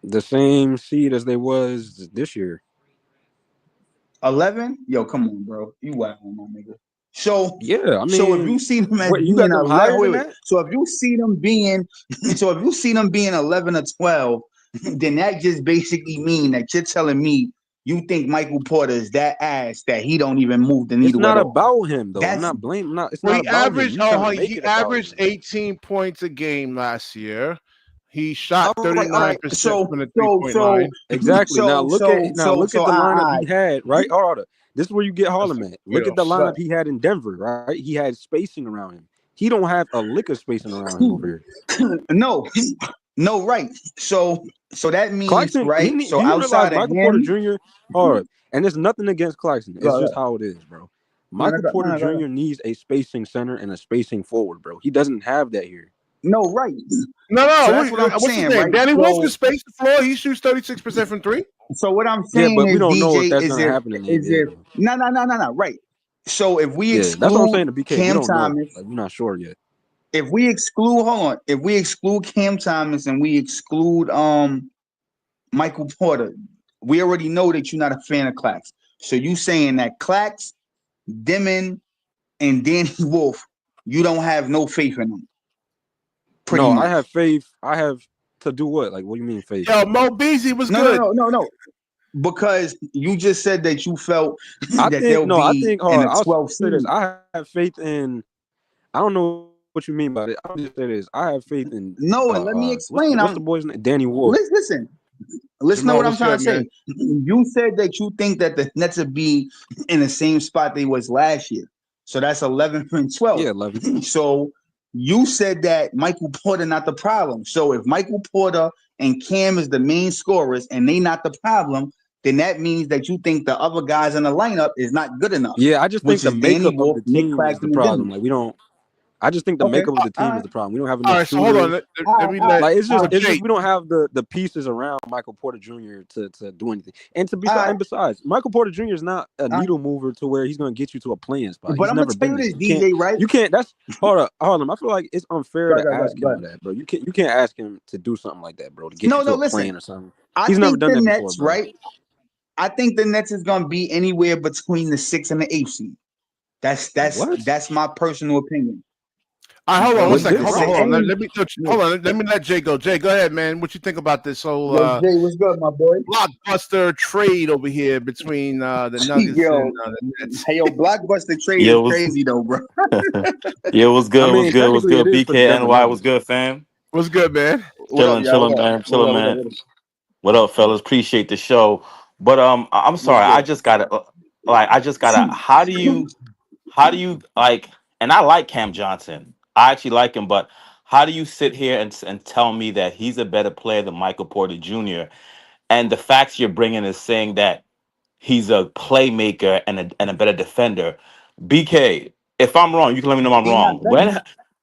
The same seed as they was this year. 11? Yo, come on, bro. You wild, my nigga. So Yeah, I if you mean, see them as what you got being them 11, higher than wait. that? So if you see them being 11 or 12, then that just basically mean that you're telling me you think Michael Porter is that ass that he don't even move the It's needle at not all. about him though. I'm That's not blaming. Not. It's Well, not he about him. averaged. You trying to make He it about averaged him. 18 points a game last year. He shot all 39% right. from the 3-point line. Exactly. Now look at the lineup I he had. Right. Hold on. This is where you get That's Harlem at. way Look at off the shot. lineup he had in Denver. Right. He had spacing around him. He don't have a lick of spacing around him over here. no, right. So that means Clarkson, right. do So you realize outside of Michael Porter him, Jr. hard? And there's nothing against Clarkson. It's go, just go. how it is, bro. No, Michael Porter Jr. needs a spacing center and a spacing forward, bro. He doesn't have that here. no, right. No. So that's what I'm What's his saying, name? right? Danny Wolf can space the floor. He shoots 36% from three. So what I'm Yeah, saying but we is, don't know if DJ, that's gonna happen in the is NBA if though. no, right. So if we Yeah, that's what I'm exclude saying to BK. We Cam don't know. Thomas, Like we're not sure yet. if we exclude Cam Thomas and we exclude Michael Porter, we already know that you're not a fan of Clax. So you saying that Clax, Demon, and Danny Wolf, you don't have no faith in them. Pretty No, I much. have faith. I have to do what? Like, what do you mean faith? Yo, Mo Beasley was good. No. Because you just said that you felt I that think they'll no. I be think in a I'll 12 say this. seed. I have faith in. I don't know what you mean by it. I'll just say this. I have faith in. No, and let me explain. What's the boy's name? Danny Wolf. Listen to Jamal what I'm was trying good, to say. man. You said that you think that the Nets would be in the same spot they was last year. So that's 11 and 12. Yeah, 11. So you said that Michael Porter not the problem. So if Michael Porter and Cam is the main scorers and they not the problem, then that means that you think the other guys in the lineup is not good enough, Yeah, I just think which the is Danny makeup of Wolf, the Nick team is the Claxton, and problem. Denver. Like we don't. I just think the Okay. makeup of the All team is right. the problem. We don't have All enough right, so hold on. shooters. Let me let Like it's just Jake. we don't have the pieces around Michael Porter Jr. to do anything. And All right. and besides, Michael Porter Jr. is not a All right. needle mover to where he's going to get you to a playing spot. But He's I'm gonna never tell been you there. this, DJ, right? You can't. That's hold on. I feel like it's unfair to ask Go him that, bro. You can't ask him to do something like that, bro, to get No, you to a listen. plane or something. I He's never think done the that before, Nets, bro. right? I think the Nets is gonna be anywhere between the 6th and the 8th seed. What? That's my personal opinion. All right, hold on one What's second. Hold different? on. Let me let Jay go. Jay, go ahead, man. What you think about this whole Jay, what's good, my boy? blockbuster trade over here between the Nuggets and the Nets? Hey, blockbuster trade Yeah, is crazy though, bro. yeah, what's I good? What's mean, good? What's technically, it good? is for the Denver BKNY, what's Nuggets. good, fam? What's good, man? What up, y'all? Chilling, What up? man. What Chilling, up? What up? man. What up? What up, fellas? Appreciate the show. But I'm What's sorry. I good? just gotta how do you like? And I like Cam Johnson. I actually like him, but how do you sit here and tell me that he's a better player than Michael Porter Jr.? And the facts you're bringing is saying that he's a playmaker and a better defender. BK, if I'm wrong, you can let me know if I'm He not wrong. better. When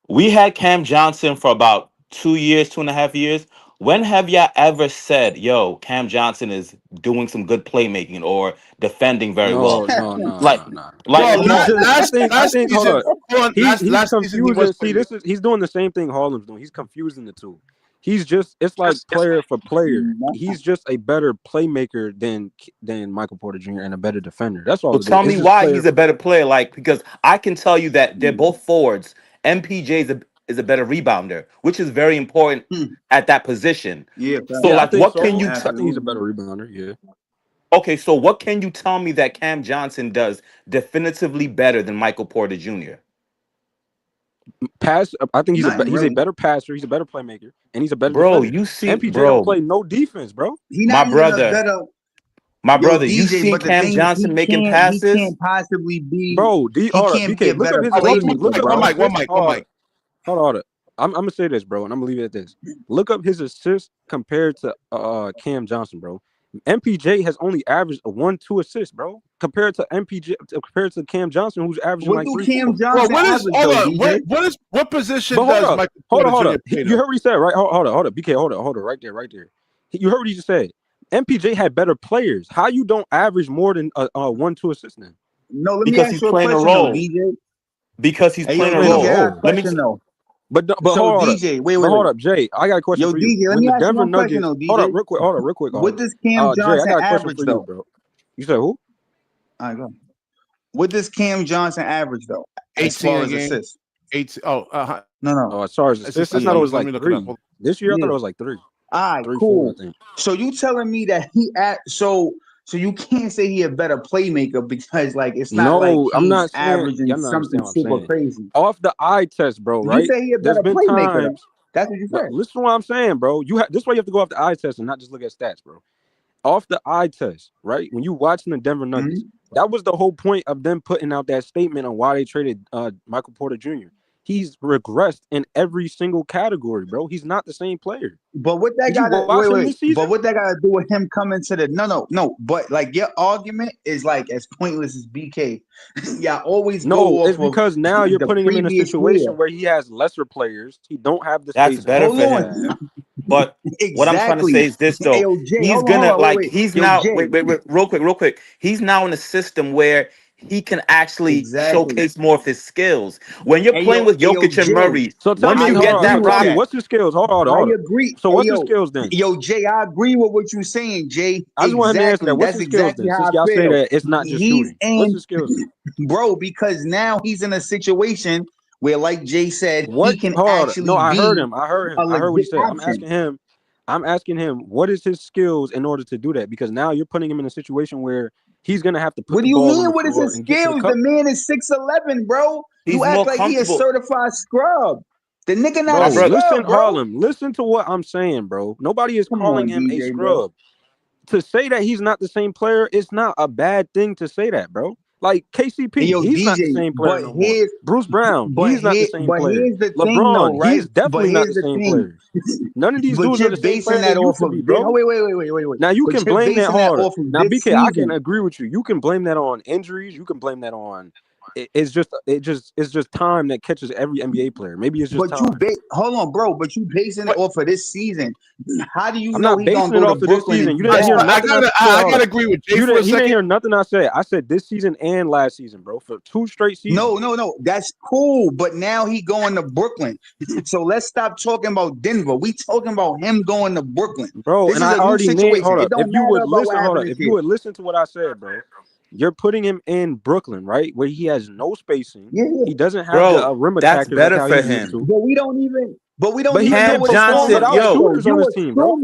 we had Cam Johnson for about 2 years, 2.5 years, when have y'all ever said, yo, Cam Johnson is doing some good playmaking or defending very well? No, no, no, Like, no, no. like, Bro, He's no. just. I think. I last think. Hold season, up. hold on, He's last season he was confusing. See, playing. he's doing the same thing Harlem's doing. He's confusing the two. He's just. It's like player for player. He's just a better playmaker than Michael Porter Jr. and a better defender. That's all So it is. tell It's me just why player he's a for better player. player. Like, because I can tell you that they're both forwards. MPJ is a better rebounder, which is very important at that position. Yeah, So, facts. Yeah, I like, think what can so. you I think he's a Absolutely. better rebounder. Yeah. Okay, so what can you tell me that Cam Johnson does definitively better than Michael Porter Jr.? Pass. I think Nothing he's a really. better passer. He's a better playmaker, and he's a better Bro, defender. you see, MPJ don't bro, play no defense, bro. He my not even a brother, better my yo brother, you DJ. seen But the Cam thing is, Johnson making he passes? can't possibly be. Bro, He hold up, can't be BK. a Look up better his assist. Look playmaker, up his bro. One assist. mic, one Hold mic. hold on. I'm gonna say this, bro, and I'm gonna leave it at this. Look up his assist compared to Cam Johnson, bro. MPJ has only averaged a 1-2 assist, bro, compared to compared to Cam Johnson, who's averaging What like do 3-4. Cam Well, Johnson what is average hold though, on? DJ? What But position does Michael Porter hold Jr. up. play You though? heard what he said, right? Hold up, BK, hold up, right there. You heard what he just said. MPJ had better players. How you don't average more than 1-2 assists then? No, let me Because ask he's you a playing a question though, role. DJ. Because he's Hey playing yo, a Playing a DJ, role. I got a role. Let me. question though. But So hold up. DJ, But hold wait. up, Jay. I got a question Yo, for you. DJ, let When me the ask you Denver one question Nuggets, though, hold up, DJ. real quick, What does Cam Jay, I Johnson got a question average for you, though? bro. You said who? All right, go. What does Cam Johnson average though, as 18 far a as game. assists? 18. No, no. Oh, as far as It's just, assists, I thought Yeah, it let me was let like me look it up. 3. This year, I thought yeah. it was like 3, All right, 3, 4, I cool. think. So you telling me that he at so you can't say he a better playmaker because like it's not like No, I'm he's not saying. averaging Y'all not something understand what I'm super saying. crazy. Off the eye test, bro. You Right? say he a There's better been playmaker though. times, That's what you but said. listen to what I'm saying, bro. This is why you have to go off the eye test and not just look at stats, bro. Off the eye test, right? When you watching the Denver Nuggets, Mhm. that was the whole point of them putting out that statement on why they traded Michael Porter Jr. He's regressed in every single category, bro. He's not the same player. But what that Did you got to watch him this But season? what that got to do with him coming to the no. But like your argument is like as pointless as BK. Y'all always go No, off it's of because now you're the putting him in a previous year. situation where he has lesser players. He don't have the That's spacing better like Hold he for used to on. him. have. But what I'm trying to Exactly. say is this Hey though. yo, Jay, He's hold gonna on, like wait. he's Yo, now Jay. wait, real quick. He's now in a system where he can actually Exactly. showcase more of his skills. When you're playing with Hey yo, Jokic and Jay. Murray, So tell once I me, you hold get on. agree that So with tell me, rock, that. what's his skills? I Hold up. agree. So Hey what's his skills then? Jay, I agree with what you're saying, Jay. I just want him to answer Exactly. that. What's That's his skills exactly then? how Since I y'all say feel. that it's not just He's shooting, what's in, his skills then? bro, because now he's in a situation where, like Jay said, What? he can Hold up. No, actually I heard be him. I heard him. a I heard what he legit said. option. I'm asking him what is his skills in order to do that? Because now you're putting him in a situation where he's gonna have to put What the do you ball on mean? the What is floor his and get to the skills? The cup, man is 6'11", bro. You he's act more like he a comfortable. certified scrub. The nigga not My a bro. brother, Listen, scrub, bro. Harlem. Listen to what I'm saying, bro. Nobody is Come calling on, him a DJ, bro. scrub. To say that he's not the same player, it's not a bad thing to say that, bro. Like Hey, KCP, yo, he's not the DJ, same player no more. Bruce Brown, he's not the same but player. here's the thing though, LeBron, right? he's But definitely not here's the the same thing. player. None of these But dudes are you're the same basing player they that off used to of be, this. bro. Oh, wait. Now you But can you're blame that basing that harder. off of Now this BK, I can season. agree with you. You can blame that on injuries. You can blame that on it's just time that catches every NBA player. Maybe it's just But you time. hold on, bro. But you basing it What? off of this season. How do you I'm know not he gonna basing it go to off of this Brooklyn and season. You do didn't I, hear that? I nothing I gotta said. I Hold gotta up. agree with Jay for a He didn't second. hear nothing I said. I said this season and last season, bro, for 2 straight seasons. No. That's cool. But now he going to Brooklyn. So let's stop talking about Denver. We talking about him going to Brooklyn. Bro, This and is I a new already named situation. hold It up. don't matter about what happened this If you year. would listen to what I said, bro, you're putting him in Brooklyn, right? Where he has no spacing. Yeah. He doesn't have the bro, rim that's attackers like better how he for used him. to. But we don't But he even know Cam can what it's gonna perform look Johnson, without like yo, though. shooters on his team, bro.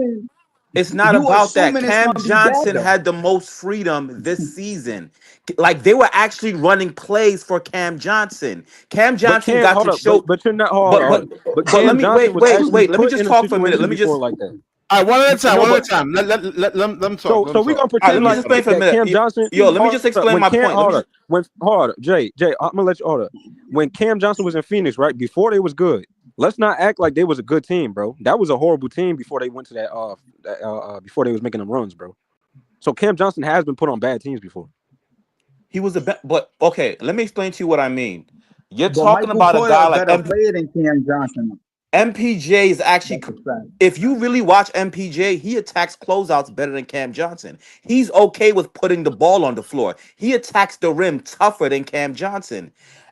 it's not You about that. assuming it's Cam gonna be bad Johnson though. had the most freedom this season. Like they were actually running plays for Cam Johnson. Cam But Johnson Cam, got hold to up, show, but you're not but hold up. but But but let Cam me Johnson was actually wait. Let me put just in a talk for a minute. situation Let me before just like that. All right, one at a time. No, One but at a time. Let them talk. so Let them we talk. gonna All right, let pretend me just like explain for a that Cam minute. Johnson. Yo, let me Hold just up, explain when my Cam, point. Let me hold just, up, when hold up, Jay, I'm gonna let you hold up. When Cam Johnson was in Phoenix, right before they was good. Let's not act like they was a good team, bro. That was a horrible team before they went to before they was making them runs, bro. So Cam Johnson has been put on bad teams before. he was but okay, let me explain to you what I mean. You're But talking Michael about a Porter guy a like better player than Cam Johnson. MPJ is actually, That's a fact. if you really watch MPJ, he attacks closeouts better than Cam Johnson. He's okay with putting the ball on the floor. He attacks the rim tougher than Cam Johnson.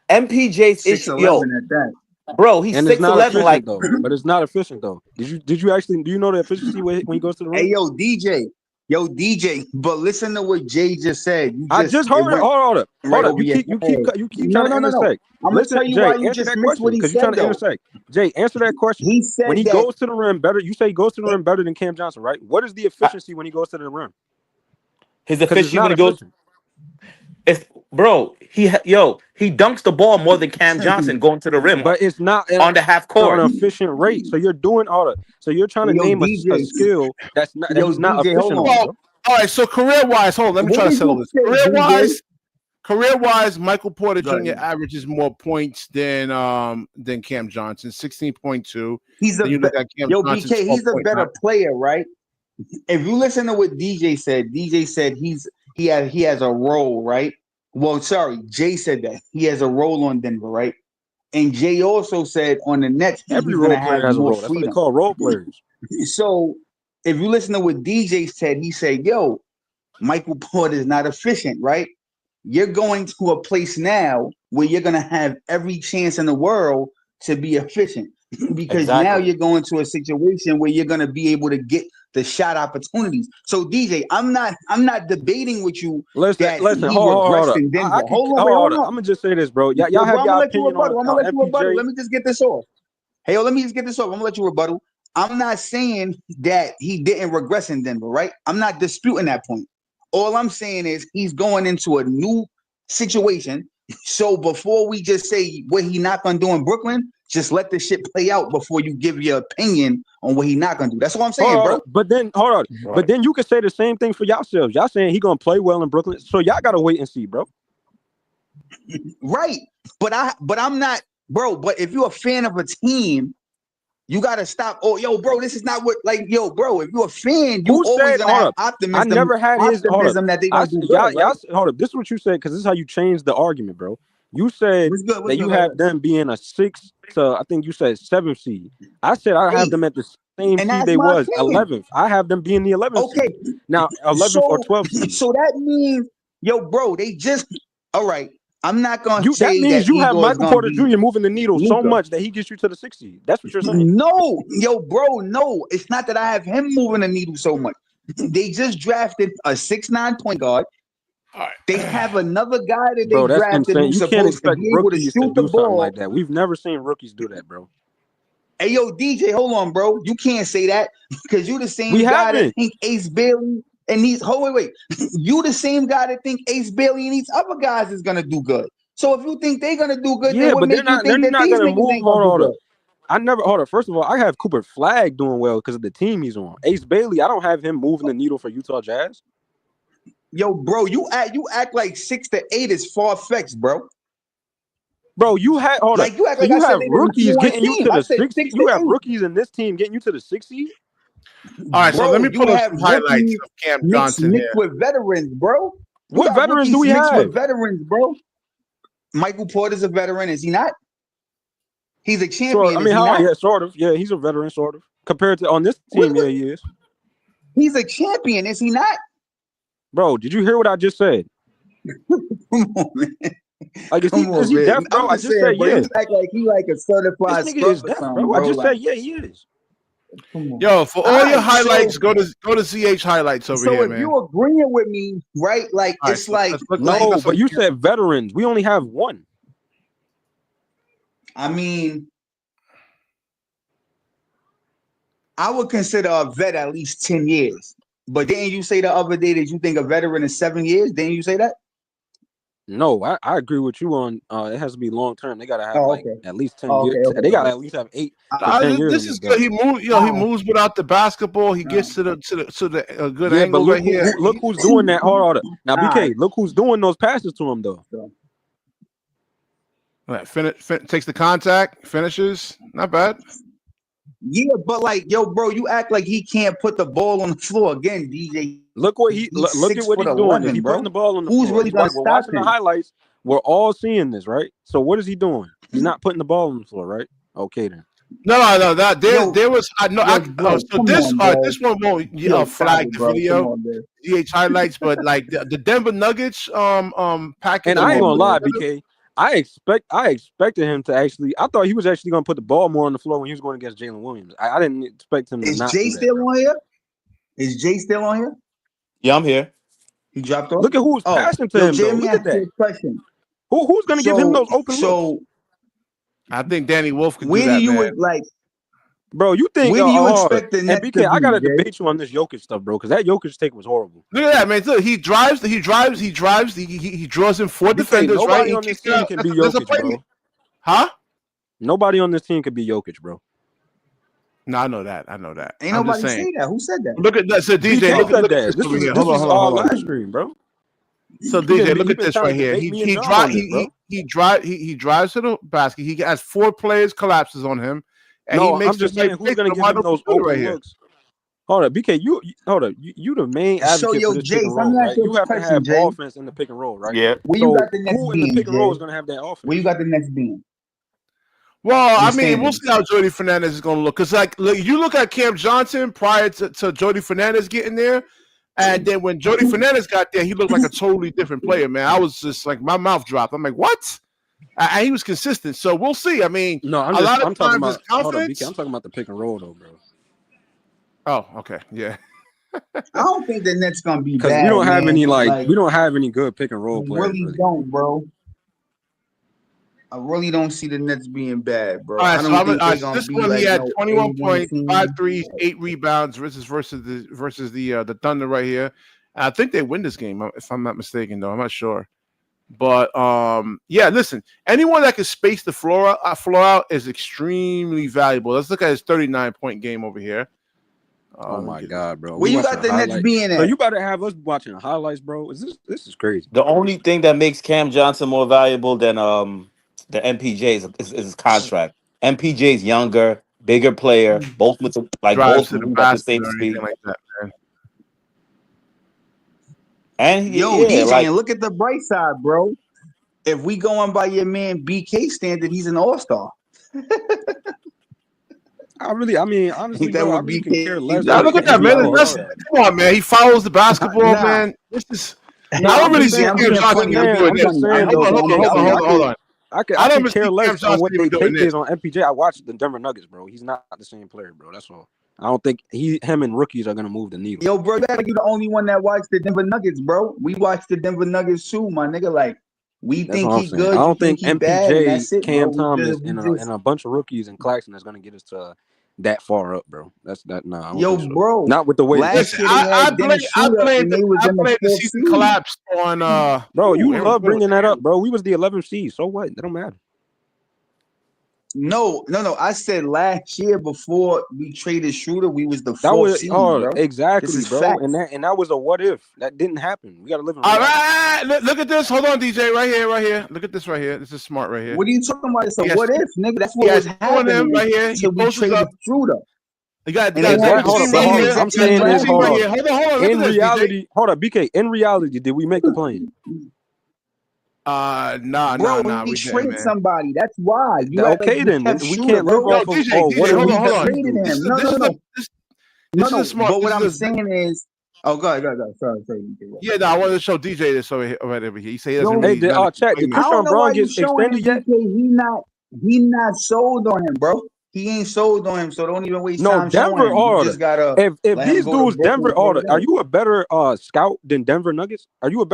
MPJ's issue, 6'11" yo, at that. bro, he's And it's not 6'11. Like, efficient though. But it's not efficient though. Do you know the efficiency when he goes to the Hey, rim? yo, DJ. But listen to what Jay just said. I just It heard it. went Hold up. right Hold up. over your head. You keep No, trying to no, no, no. intersect. I'm gonna Listen, tell you why Jay, you answer just that missed question what he because you're trying said to though. intersect. Jay, answer that question. He When said he that. goes to the rim better, you say he goes to the rim better than Cam Johnson, right? What is the I- efficiency when he goes to the rim? his Because it's efficiency when not he goes, efficient. if bro, he dunks the ball more than Cam Johnson going to the rim But it's not on the half on court. an efficient rate. So you're doing all the. So you're trying to Yo, name a DJ. skill that Yo, he's not DJ, hold efficient on. on, Well, bro. all right. So career wise, hold on. Let me What try to did settle you this. say, DJ? Career wise, Michael Porter Go Jr. ahead. averages more points than Cam Johnson, 16.2. He's a Then you look at Cam Yo, Johnson, BK. He's a 12.9. better player, right? If you listen to what DJ said he has a role, right? Well, sorry, Jay said that he has a role on Denver, right? And Jay also said on the Nets Every he's role gonna player have has a more role. That's what they freedom. call role players. So if you listen to what DJ said, he said, "Yo, Michael Porter is not efficient, right? You're going to a place now where you're gonna have every chance in the world to be efficient because now Exactly. you're going to a situation where you're gonna be able to get the shot opportunities. So DJ, I'm not debating with you Listen, that listen. he Hold regressed up. in Denver. I can Hold on, wait, hold hold up. on. I'm gonna just say this, bro. Y'all Yo, bro, have I'm gonna y'all let you opinion rebuttal. I'm gonna let you rebuttal. MPJ. Let me just get this off. Hey, yo, let me just get this off. I'm gonna let you rebuttal. I'm not saying that he didn't regress in Denver, right? I'm not disputing that point. All I'm saying is he's going into a new situation. So before we just say what he not gonna do in Brooklyn, just let the shit play out before you give your opinion on what he not gonna do. That's what I'm saying, Hold bro. on. But then hold on. But Right. then you can say the same thing for yourselves. Y'all saying he gonna play well in Brooklyn. So y'all gotta wait and see, bro. Right. But I'm not, bro. But if you're a fan of a team, you gotta stop. Oh, yo, bro, this is not what like, yo, bro. If you're a fan, you Who always said gonna hold have up? I optimism, never had his hold up. optimism that they're gonna do good, right? Hold up. This is what you said because this is how you change the argument, bro. You said What's good? What's that good? you Go ahead. have them being a 6 to I think you said 7th seed. I said I have Eight, them at the same and seed that's they my was opinion. 11th. I have them being the 11th Okay, seed. Now 11th or so 12th seed. so that means, yo, bro, they just all right. I'm not gonna You that say means that you have Igor is Michael gonna Porter be Jr. moving the needle so Luca. much that he gets you to the 6th seed. That's what you're saying. No, yo, bro, no. It's not that I have him moving the needle so much. They just drafted a 6'9" point guard. All They right. have another guy that they Bro, that's drafted insane. who's You can't supposed to expect be able to rookies to shoot the do something like ball. that. We've never seen rookies do that, bro. Hey, yo, DJ, hold on, bro. You can't say that because you the We same guy that haven't. think Ace Bailey and these. Oh, wait. You the same guy that think Ace Bailey and these other guys is gonna do good. So if you think they're gonna do good, then Yeah, what but make you they're think that not these gonna niggas move. ain't gonna do Hold on. good? I never hold on. First of all, I have Cooper Flag doing well because of the team he's on. Ace Bailey, I don't have him moving the needle for Utah Jazz. Yo, bro, you act like 6 to 8 is far fetched, bro. Bro, you had hold up. Like you act So like I you said have they the number rookies one getting you team. to I the said 60. six You to have eight. rookies in this team getting you to the 60. All right. So let Bro, me you pull up have some highlights rookies of Cam mixed Johnson mixed here. with veterans, bro. You What got veterans do rookies we mixed with have? veterans, bro. Michael Porter's a veteran, is he not? He's a Sort. I champion, is mean, he how? not? Yeah, sort of. Yeah, he's a veteran, sort of. Compared to on this What, team, what? yeah, he is. He's a champion, is he not? Bro, did you hear what I just said? Come on, man. Like, Come is on, he man. deaf, bro? I'm I just just saying, said bro. You yeah. act like he like a This certified nigga scrub is or deaf, something, bro. I bro. just Like, said yeah, he is. come on. Yo, for All all your right, highlights, so go to CH highlights over so here, if man. you agreeing with me, right? Like All right, it's so like let's look. Let's look like at No, some. but you said veterans. We only have one. I mean, I would consider a vet at least 10 years. But didn't you say the other day that you think a veteran is 7 years? Didn't you say that? No, I agree with you on. It has to be long term. They gotta have Oh, like okay. at least 10 Oh, years. okay, okay, They gotta okay. at least have 8 to All 10 years in This this is good. joint. He moves, he right. moves without the basketball. He All right. gets to the good Yeah, but angle right here. look who's doing that. Hold on. Now, All right. BK, look who's doing those passes to him though. So, Right, takes the contact, finishes. Not bad. yeah, but like, yo, bro, you act like he can't put the ball on the floor again, DJ. Look what He's look at what he's doing. If 6'11", he putting bro. the ball on the Who's floor, really gonna we're stop watching the him? highlights. We're all seeing this, right? So what is he doing? He's not putting the ball on the floor, right? Okay then. No. That Yo, there was I know. bro, So come this on, bro. this one won't Yo, stop flag it, the bro. Come video. on, bro. DH highlights, but like the Denver Nuggets package. And Come I ain't on, gonna bro. lie, BK. I expected him to actually. I thought he was actually gonna put the ball more on the floor when he was going against Jalen Williams. I didn't expect him to Is not Jay do that, still bro. on here? Is Jay still on here? Yeah, I'm here. He dropped off? Look at who's Oh, passing to yo, him Jay, though. let me Look ask at you that. a question. Who's gonna give him those open looks, So I think Danny Wolf could do where do that, you man. like? bro? You think? Where do you Oh, expect the and Nets to BK, I be, gotta Jay? debate you on this Jokic stuff, bro, because that Jokic take was horrible. Look at that, man. Look, he drives. He draws in four BK, defenders, right? nobody He on this kicks it team out. can be That's a Jokic, playmaker. bro. Huh? Nobody on this team can be Jokic, bro. No, I know that. Ain't I'm just nobody saying. say that. Who said that? Look at that. So DJ, BK look said at that. this This over was here. this was Hold on. last stream, bro. So He DJ, look been at this trying right to here. debate me and John on this, bro. He drives to the basket. He has four players collapses on him, and he No, makes I'm just the right saying who's place gonna for the give wide him open those shooter open right here. looks. Hold up, BK, hold up. You the main So, advocate for yo, this Jay, pick and let me roll, ask right? you You a have to question, have Jay. offense in the pick and roll, right? Yeah. Where you So got the Nets who in the being, pick and roll Jay? is gonna have that offense? Where you got the Nets being? Well, Your I mean, we'll standings. see how Jody Fernandez is going to look. Because, you look at Cam Johnson prior to Jody Fernandez getting there, and then when Jody Fernandez got there, he looked like a totally different player, man. I was just like, my mouth dropped. I'm like, what? And he was consistent. So we'll see. I mean, No, a lot of I'm talking times his about hold up, BK. I'm confidence. talking about the pick and roll though, bro. Oh, okay. Yeah. I don't think the Nets gonna be Because bad, we don't have man. any Like, we don't have any good pick and roll players, really really. don't, bro. I really don't see the Nets being bad, bro. All right. I So don't think they're so gonna this be one, he like had no 21 A1 points, 5 team. threes, 8 rebounds versus the Thunder right here. And I think they win this game, if I'm not mistaken, though. I'm not sure. But yeah, listen, anyone that can space the floor out is extremely valuable. Let's look at his 39-point game over here. Oh my god, bro. Where We you watching got the the Nets highlights. being So at? you better have us watching the highlights, bro. This is crazy. The only thing that makes Cam Johnson more valuable than the MPJ is his contract. MPJ is younger, bigger player, both Drives both to the move at the basket same or anything speed. like that, man. And Yo, yeah, DJ, like and look at the bright side, bro. If we going by your man BK standard, he's an all-star. I mean, honestly, Ain't that bro, I what really can care BK less Now than look said? at any that, of man. y'all. Come on, man. He follows the basketball, Nah, man. This is. No, I don't I'm really just see saying. Cam I'm being Johnson funny. even I'm doing being this. just funny. I saying know, though, Hold on, but BK. I'm helping you. I I don't could see care Cam less on Johnson what even they doing take this. is on MPJ. I watched the Denver Nuggets, bro. He's not the same player, bro. That's all. I don't think him and rookies are gonna move the needle. Yo, bro, you act like you the only one that watched the Denver Nuggets, bro. We watched the Denver Nuggets too, my nigga. Like, we That's think all I'm he saying. I good, you don't think think he bad, and MPJ, that's it, bro. Cam Thomas, and We just a bunch of rookies and Claxton is gonna get us to that far up, bro. That's that. Nah, I don't yo, think so. bro. Not with the way the Last Listen, defense year they is. had Dennis Schroeder, and they was I in the blame the fourth season seed. collapse on Bro, you Aaron love Gordon. bringing that up, bro. We was the 11th seed. So what? It don't matter. No. I said last year before we traded Schroeder, we was the That fourth was seed, bro. This exactly, is bro. fact. And that was a what if. That didn't happen. We gotta live in All reality. right, look at this. Hold on, DJ, right here. Look at this right here. This is smart right here. What are you talking about? It's a Yes. what if, nigga. That's He what has was two on him happening right here. He until we posts traded up. Schroeder. You got And they had double the Hold up, team but right hold here. on. I'm exact You got same saying double this. team Hold right on. here. Hold on. Look In at this, reality, hold up, BK. In reality, did we make the play? Nah. We We didn't, traded man. somebody. That's why. You act like Okay, we then kept we Schroeder, can't live bro. Yo, off of DJ, what if And hold we we on. kept these traded dudes. him. This is a smart. But what I'm This is saying is, oh, go ahead. Sorry. yeah. No, I wanted to show DJ this right over here. You say he doesn't No, really. Hey, chat. Did I don't Krishan know why Braun you get showing extended him yet? BK. He not sold on him, bro. He ain't sold on him, so don't even waste No, time showing Denver him. You order. just gotta If let him these go to dudes Denver Brooklyn and order, play it are out. you a better scout than Denver Nuggets? Are you a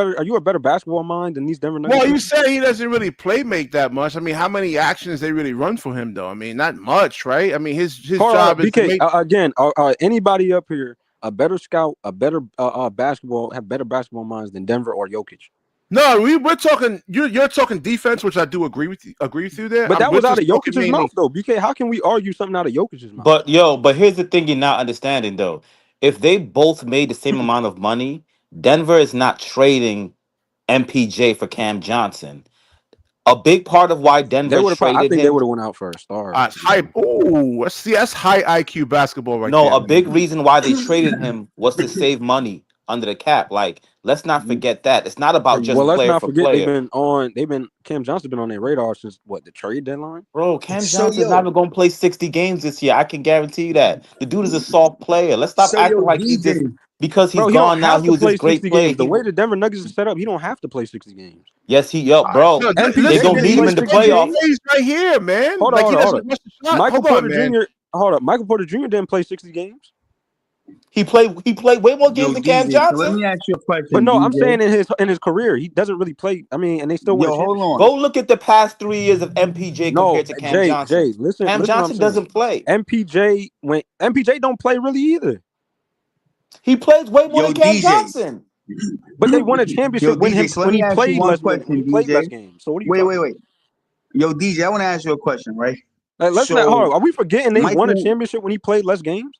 better basketball mind than these Denver Nuggets? Well, you people? say he doesn't really play make that much. I mean, how many actions they really run for him though? I mean, not much, right? I mean, his Hold job on, is to BK. make. Again, anybody up here a better scout, a better basketball, have better basketball minds than Denver or Jokic? No, we're talking. You're talking defense, which I do agree with you there. But that We're was out just of talking Jokic's mainly. mouth though. BK, how can we argue something out of Jokic's mouth? But here's the thing you're not understanding though. If they both made the same amount of money, Denver is not trading MPJ for Cam Johnson. A big part of why They Denver would have. I traded think they him. would have went out for a star. To be High. honest. Ooh, see, that's high IQ basketball right No, there, a man. big reason why they traded him was to save money under the cap. Like, let's not forget that. It's not about Well, just let's player not for forget player. Cam Johnson been on their radar since what, the trade deadline? Bro, Cam So Johnson's not yo, even going to play 60 games this year. I can guarantee you that. The dude is a soft player. Let's stop so acting yo, like he's DJ. just because he's Bro, he don't gone now. have He to was this play great 60 player. games. The way the Denver Nuggets is set up, he don't have to play 60 games. Yes, bro. No, They MPJ gonna didn't need him play in the 60 MPJ playoffs. games. plays right here, man. Hold on, Like hold he on, hold on. doesn't rush the shot. Michael Hold on, Porter man. Jr. Hold up. Michael Porter Jr. didn't play 60 games. He played way more Yo, games than Cam DJ. So let Johnson. me ask you a But question, no, I'm DJ. saying in his career, he doesn't really play. I mean, and they still win a Yo, hold championship. on. Go look at the past 3 years of MPJ No, compared to Cam Jay, Johnson. listen, Cam what I'm Johnson saying. doesn't play. MPJ don't play really either. He plays way more Yo, than Cam DJ. Johnson. But they won a Yo, championship DJ. So let me ask you one when question, he played less DJ. games. So what are you Wait, talking wait, about? wait. Yo, DJ, I want to ask you a question, right? Like, let's not hold So on. Are we forgetting they won a Michael, championship when he played less games?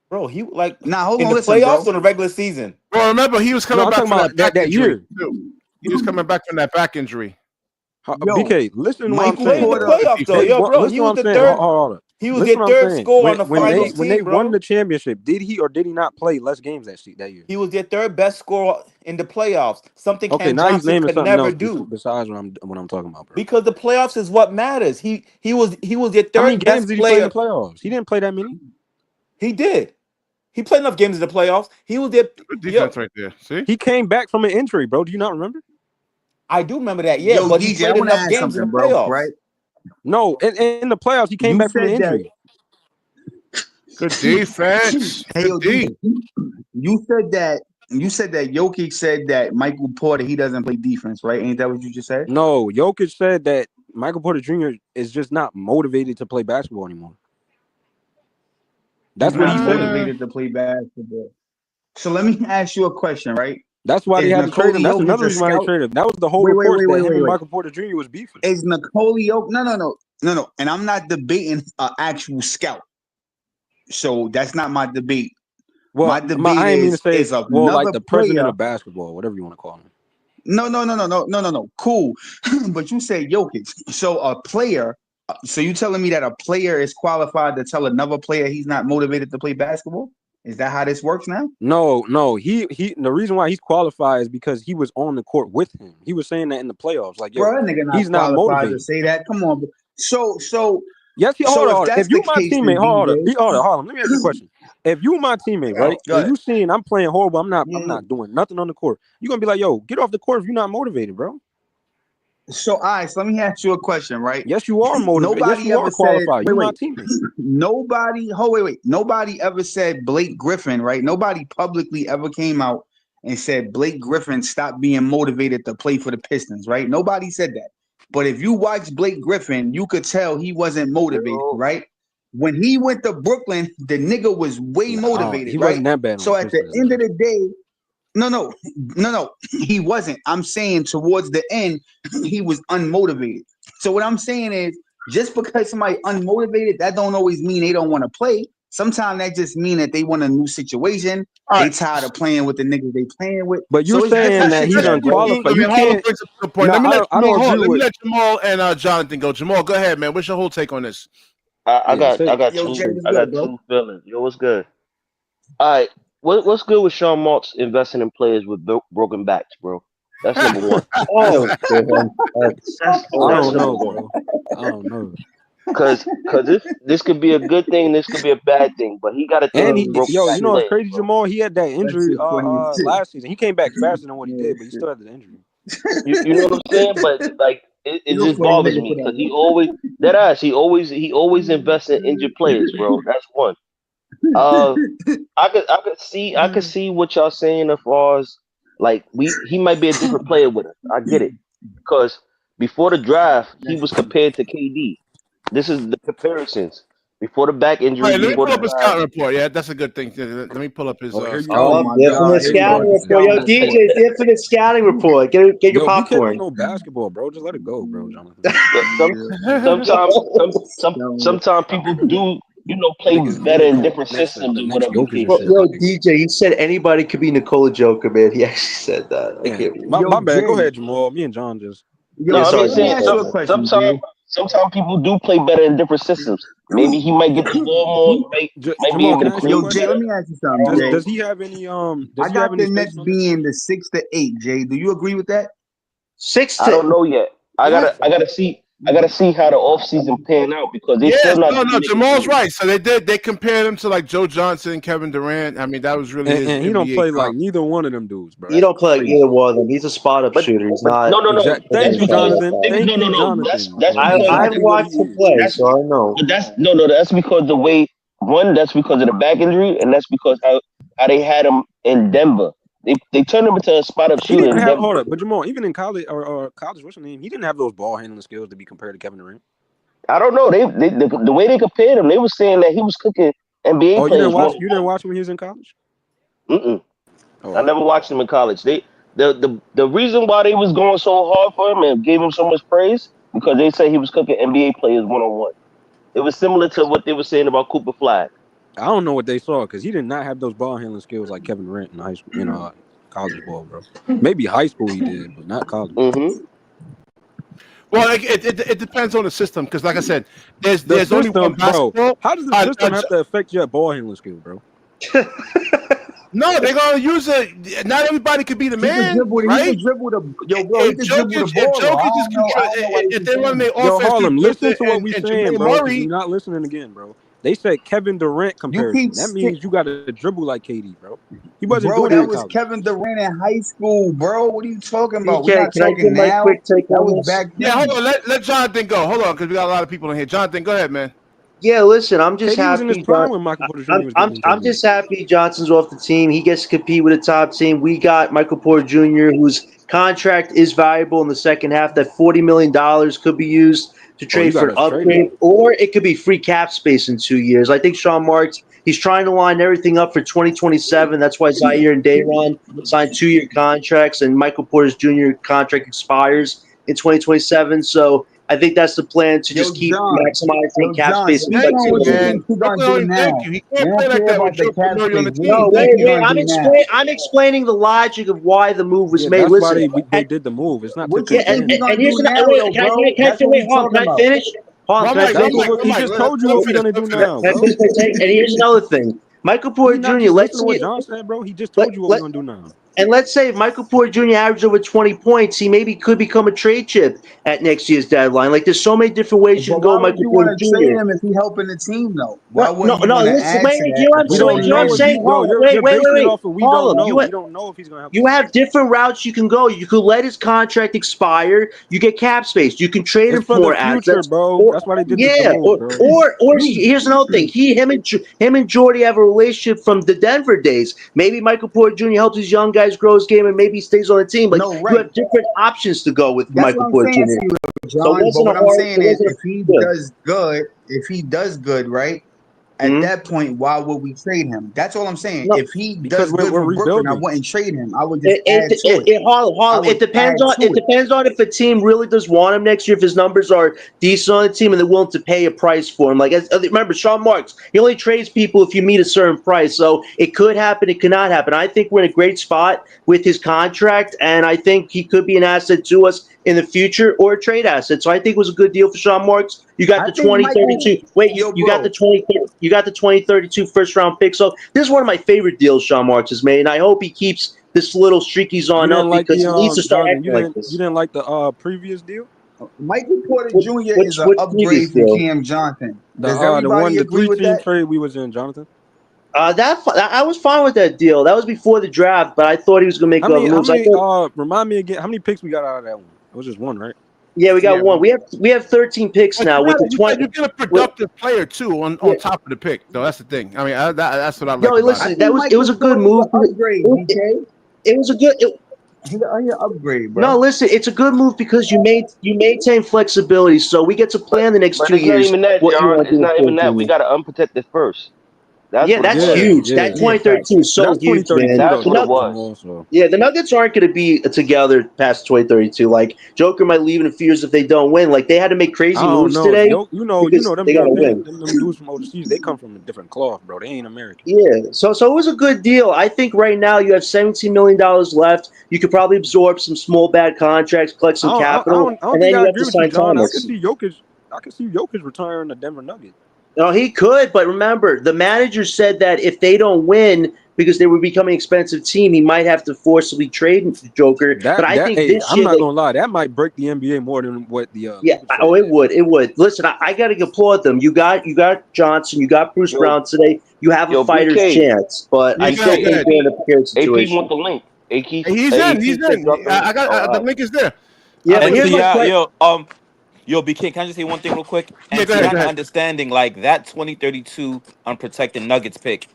Bro, he like nah, hold in on, the listen, playoffs bro. or the regular season. Well, remember he was No, coming I'm back talking from that about back that injury year. too. He was coming back from that back injury. Yo, BK, listen to what He I'm Michael played in saying, the bro. Porter. playoffs though. They Yo, bro, listen he to what was I'm the saying. third. Hold on. He was Listen their to what I'm third saying. scorer on the finals When they team, won bro. the championship, did he or did he not play less games that year? He was their third best scorer in the playoffs. Something Okay, Cam now he's Johnson naming could something never else do. besides what I'm talking about, bro. Because the playoffs is what matters. He was their How many third games best did he play in the player. playoffs? He didn't play that many. He did. He played enough games in the playoffs. He was there. Good Yo, defense right there. See? He came back from an injury, bro. Do you not remember? I do remember that. Yeah, Yo, but he DJ, I played want to enough ask games in the something, bro. playoffs. Right? No, in the playoffs, he came You back from an said that. injury. Good defense. Hey, Good yo, D. DJ. You said that. You said that Jokic said that Michael Porter he doesn't play defense, right? Ain't that what you just said? No, Jokic said that Michael Porter Jr. is just not motivated to play basketball anymore. He's That's what he not said. motivated to play basketball. So let me ask you a question, right? That's why they Is had to trade Nikola him. That's Jokic another a reason why they scout? traded him. That was the whole Wait, wait, reports wait, that wait, him wait, and wait. Michael Porter Jr. was beefing. Is Nikola Jokic? No. And I'm not debating an actual scout. So that's not my debate. Well, My debate I ain't mean to say is like another the president player. of basketball, whatever you want to call him. No. Cool. But you said Jokic. So a player. So you telling me that a player is qualified to tell another player he's not motivated to play basketball? Is that how this works now? No. He the reason why he's qualified is because he was on the court with him. He was saying that in the playoffs, like, yo, Bro, that nigga not he's not qualified to motivated. say that. Come on. Bro. So Yes, so if hold on. If that's you the my case, teammate, then DJ. hold on. Let me ask you a question. If you my teammate, right, Go and ahead. you seeing I'm playing horrible, I'm Yeah. not doing nothing on the court, you're gonna be like, yo, get off the court if you're not motivated, bro. So all right, so let me ask you a question, right? Yes, you are motivated. Yes, Nobody you are ever said, qualified. You my wait. teammate. Nobody ever said Blake Griffin, right? Nobody publicly ever came out and said Blake Griffin stopped being motivated to play for the Pistons, right? Nobody said that. But if you watch Blake Griffin, you could tell he wasn't motivated, Yo, right? When he went to Brooklyn, the nigga was way No, motivated, he right? wasn't that bad on So the at the Pistons, end though. of the day, no, he wasn't. I'm saying towards the end, he was unmotivated. So what I'm saying is, just because somebody unmotivated, that don't always mean they don't want to play. Sometimes that just mean that they want a new situation. All They right. tired of playing with the niggas they playing with. But you So it's saying different that he's Just scenarios. speaking, unqualified. I You mean, Harlem can't. brings up a good point. No, Let me let I Jamal don't agree Let me with. let Jamal and Jonathan go. Jamal, go ahead, man. What's your whole take on this? I Yeah, got say I got Yo, Jay, two what's I good, got bro? two feelings. Yo, what's good? All right, what's good with Sean Marks investing in players with broken backs, bro? That's number one. Oh, man. I That's don't number know, one. bro. I don't know. Cause this could be a good thing, this could be a bad thing, but he got to think And with broken you back know, it's players, crazy, bro. Jamal. He had that That injury shit funny as shit. last season. He came back faster than what he Yeah, did, but he still had the injury. You know what I'm saying? But like it you a just funny bothers nigga me for because that, he always invests in injured players, bro. That's one. Uh, I could see what y'all saying as far as like he might be a different player with us. I get it because before the draft he was bro. compared to KD. This is the comparisons. Before the back All injury, right, let me before pull the up his draft. scouting report. Yeah, that's a good thing. Let me pull up his Oh, here you scouting Oh go. report. my The God, infamous here we go scouting with the report. Yo, scouting DJ, report. the infinite scouting report. Get your Yo, BK don't popcorn. know basketball, bro. Just let it go, bro, Jonathan. Look, sometimes people do, play Niggas, better nigga in called different next systems the or next whatever the Jokic case and Well, shit. is. yo, Like, DJ, he said anybody could be Nikola Joker, man. He actually said that. I yeah, can't believe my, it. Yo, my bad. Go Jay. ahead, Jamal. Me and John just. No, Yeah, Yo, I'm Jay, sorry, just let me John. saying. Go ask ahead, you a man. question, Jay. Sometimes people do play better in different systems. Maybe he might get the ball more. Might be Jamal, able can to I ask you a create Yo, Jay, let question? better. me ask you I something, don't Does know. Jay. does he have any I does he have got any the space Nets on this team? being the 6 to 8, Jay. Do you agree with that? Six I don't to know yet. I What? gotta I gotta see I gotta see how the offseason pan out because they still Yes, not no, doing their Jamal's injuries. right. So they compared him to like Joe Johnson, Kevin Durant. I mean, that was really his And he don't NBA play like comp. neither one of them dudes, bro. you That's don't play like crazy. either one of them. He's a spot up But shooter. He's but not no no no. Exact. doesn't Thank That's you, play because like Jonathan. that. no Thank no you, no. Jonathan. That's That's because I've exactly what he watched him is. play, that's so I know. but that's no, that's because the way one, that's because of the back injury, and that's because how they had him in Denver. They turned him into a spot up He shooter didn't in have Denver. hold up, but Jamal, even in college or college, what's your name? He didn't have those ball handling skills to be compared to Kevin Durant. I don't know. The way they compared him, they were saying that he was cooking NBA Oh, you didn't players watch? more. You didn't watch when he was in college? Mm-mm. Oh, I all right. never watched him in college. The reason why they was going so hard for him and gave him so much praise because they say he was cooking NBA players 1-on-1. It was similar to what they were saying about Cooper Flag. I don't know what they saw because he did not have those ball handling skills like Kevin Durant in high school, college ball, bro. Maybe high school he did, but not college. Mm-hmm. Well, it depends on the system because, like I said, The there's only one system, bro. basketball. How does the system have to affect your ball handling skills, bro? No, they're gonna use it. Not everybody could be the He could man, dribble. He right? could dribble the yo, bro. He could dribble the If ball. Though. Jokic is I control, don't know why they if keep they run saying their that. Yo, offense through Harlem, listen Clifton to what we and saying, Jamal bro, because Murray, you're not listening again, bro. They said Kevin Durant You keep comparison. That sti- means you got to dribble like KD, bro. He wasn't bro. doing it That in was college. Kevin Durant in high school, bro. What are you talking about? We're BK, not can I talking give my now. quick take That on was this? back yeah. Hold then. on, let Jonathan go. Hold on, because we got a lot of people in here. Jonathan, go ahead, man. Yeah, listen, I'm just KD was in his happy. John, prime when Michael Porter I'm Jr. was I'm getting into the I'm league. just happy Johnson's off the team. He gets to compete with a top team. We got Michael Porter Jr., whose contract is valuable in the second half. That $40 million could be used to Oh, you trade got for an us traded. upgrade, or it could be free cap space in 2 years. I think Sean Marks, he's trying to line everything up for 2027. That's why Zaire and Dayron signed 2 year contracts, and Michael Porter Jr. contract expires in 2027. So I think that's the plan to Yo, just keep John. maximizing Yo, cap John. space and Speak Thank on you, what you flexibility. man. think he gonna Brooklyn do only thank now. you. He We can't play don't like care that about with the Joe cap Murray on space. the What team. No, you think Thank wait, he you. wait. gonna do now? I'm explaining the logic of why the move was Yeah, made. that's why Listen, they did the move. It's not to What you yeah, think contend. he gonna and do here's another. now, Wait, though, bro? That's what wait, we Harlem, talking can I about. finish? Harlem, One can I mic, That's one finish? mic, what one he mic. just Let told you him what he's finish. gonna Let him do finish. now, Can I bro. finish my take? And here's another thing. Michael Did he Porter not Jr. just Let's listen to what see. John said, bro? He just Let, told you what we're let, gonna do now. and let's say if Michael Porter Jr. averaged over 20 points, he maybe could become a trade chip at next year's deadline. Like there's so many different ways you But can go why with would Michael you want Porter to trade Jr. him if he helping the team, though? No, Why no, wouldn't you no. want to Listen, add wait, to wait. that if We it's Wait, only don't do you know what I'm know if $90 saying? he million? yo, Harlem, you're basing it wait. off of we don't Harlem, know. We don't know if he's gonna help the you team. have different routes you can go. You could let his contract expire. You get cap space. You can trade It's him for for the more future, assets. bro. Or That's why they did the yeah, move, bro. or here's another thing. Him and Jordy have a relationship from the Denver days. Maybe Michael Porter Jr. helps these young guys grow his game, and maybe he stays on the team. Like No, you right. have different options to go with That's what Michael I'm Porter saying Jr. to you, So it John. But wasn't a what I'm hard. saying It is, wasn't a yeah. if he does good, right? At Mhm. that point, why would we trade him? That's all I'm saying. No, If he Because does we're, good we're for Brooklyn, I rebuilding. wouldn't trade him. I would just It, add it, to it, it. it I Harlem, would it add depends on to it. if a team really does want him next year. If his numbers are decent on the team and they're willing to pay a price for him. Like remember, Sean Marks, he only trades people if you meet a certain price. So it could happen, it could not happen. I think we're in a great spot with his contract, and I think he could be an asset to us in the future or a trade asset. So I think it was a good deal for Sean Marks. You got I the think Michael, 2032. Wait, yo, you got the bro, 2032 first round pick. So this is one of my favorite deals Sean Marks has made, and I hope he keeps this little streak he's You on didn't up like because the he needs to start Jonathan, acting like you this. didn't like the previous deal? Michael Porter Which Jr. is which an which previous upgrade from deal? Cam Johnson. The Does uh the one everybody the agree three with team that? trade we was in, Jonathan. I was fine with that deal. That was before the draft, but I thought he was going to make How other many how moves. I many thought, remind me again how many picks we got out of that one? It was just one, right? yeah, we got Yeah, one. We have 13 picks But now with the 20. you get a With, productive player too yeah, on top of the pick. Though that's the thing. I mean, that's what I yo, like about I it. listen, think it was Michael a good Porter's an move. upgrade, BK. It was a good. He an upgrade, bro. No, listen, it's a good move because you maintain flexibility, so we get to plan the next But 2 it's not years even that, what you John. want to It's do with not even that. We 14. got to unprotect it first. That's Yeah, what it that's was. Yeah, huge. yeah. That Yeah, facts. 2032 is But so that's huge, man. 2032 though, That's The what it Nug- was. Jamal. So yeah, the Nuggets aren't going to be together past 2032. Like Joker might leave in a few years if they don't win. Like they had to make I crazy don't moves know. today Yo, because them they got to European, win. them dudes from overseas. They come from a different cloth, bro. They ain't American. Yeah, so it was a good deal. I think right now you have $17 million left. You could probably absorb some small bad contracts, collect some capital, I don't and think then I you have agree to with you, sign John. Thomas. I could see Jokic retiring to Denver Nuggets. No, he could, but remember, the manager said that if they don't win because they were becoming an expensive team, he might have to forcibly trade Joker. But I think Hey, this I'm year not they gonna lie, that might break the NBA more than what the yeah, Lakers oh, trade it did. would. It would. Listen, I got to applaud them. You got Johnson. You got Bruce Yo, Brown today. You have a yo, fighter's BK, chance, but I Yeah, go still ahead, go BK, think ahead. they're in a prepared AP want situation. the link. He's in. He's AP said in. drop the link. I got Oh, all the right. link is there. Yeah, but And here's see, my yeah, question. yo, BK, can I just say one thing real quick? Yeah, And go see, ahead, not go ahead. understanding like that 2032 unprotected Nuggets pick,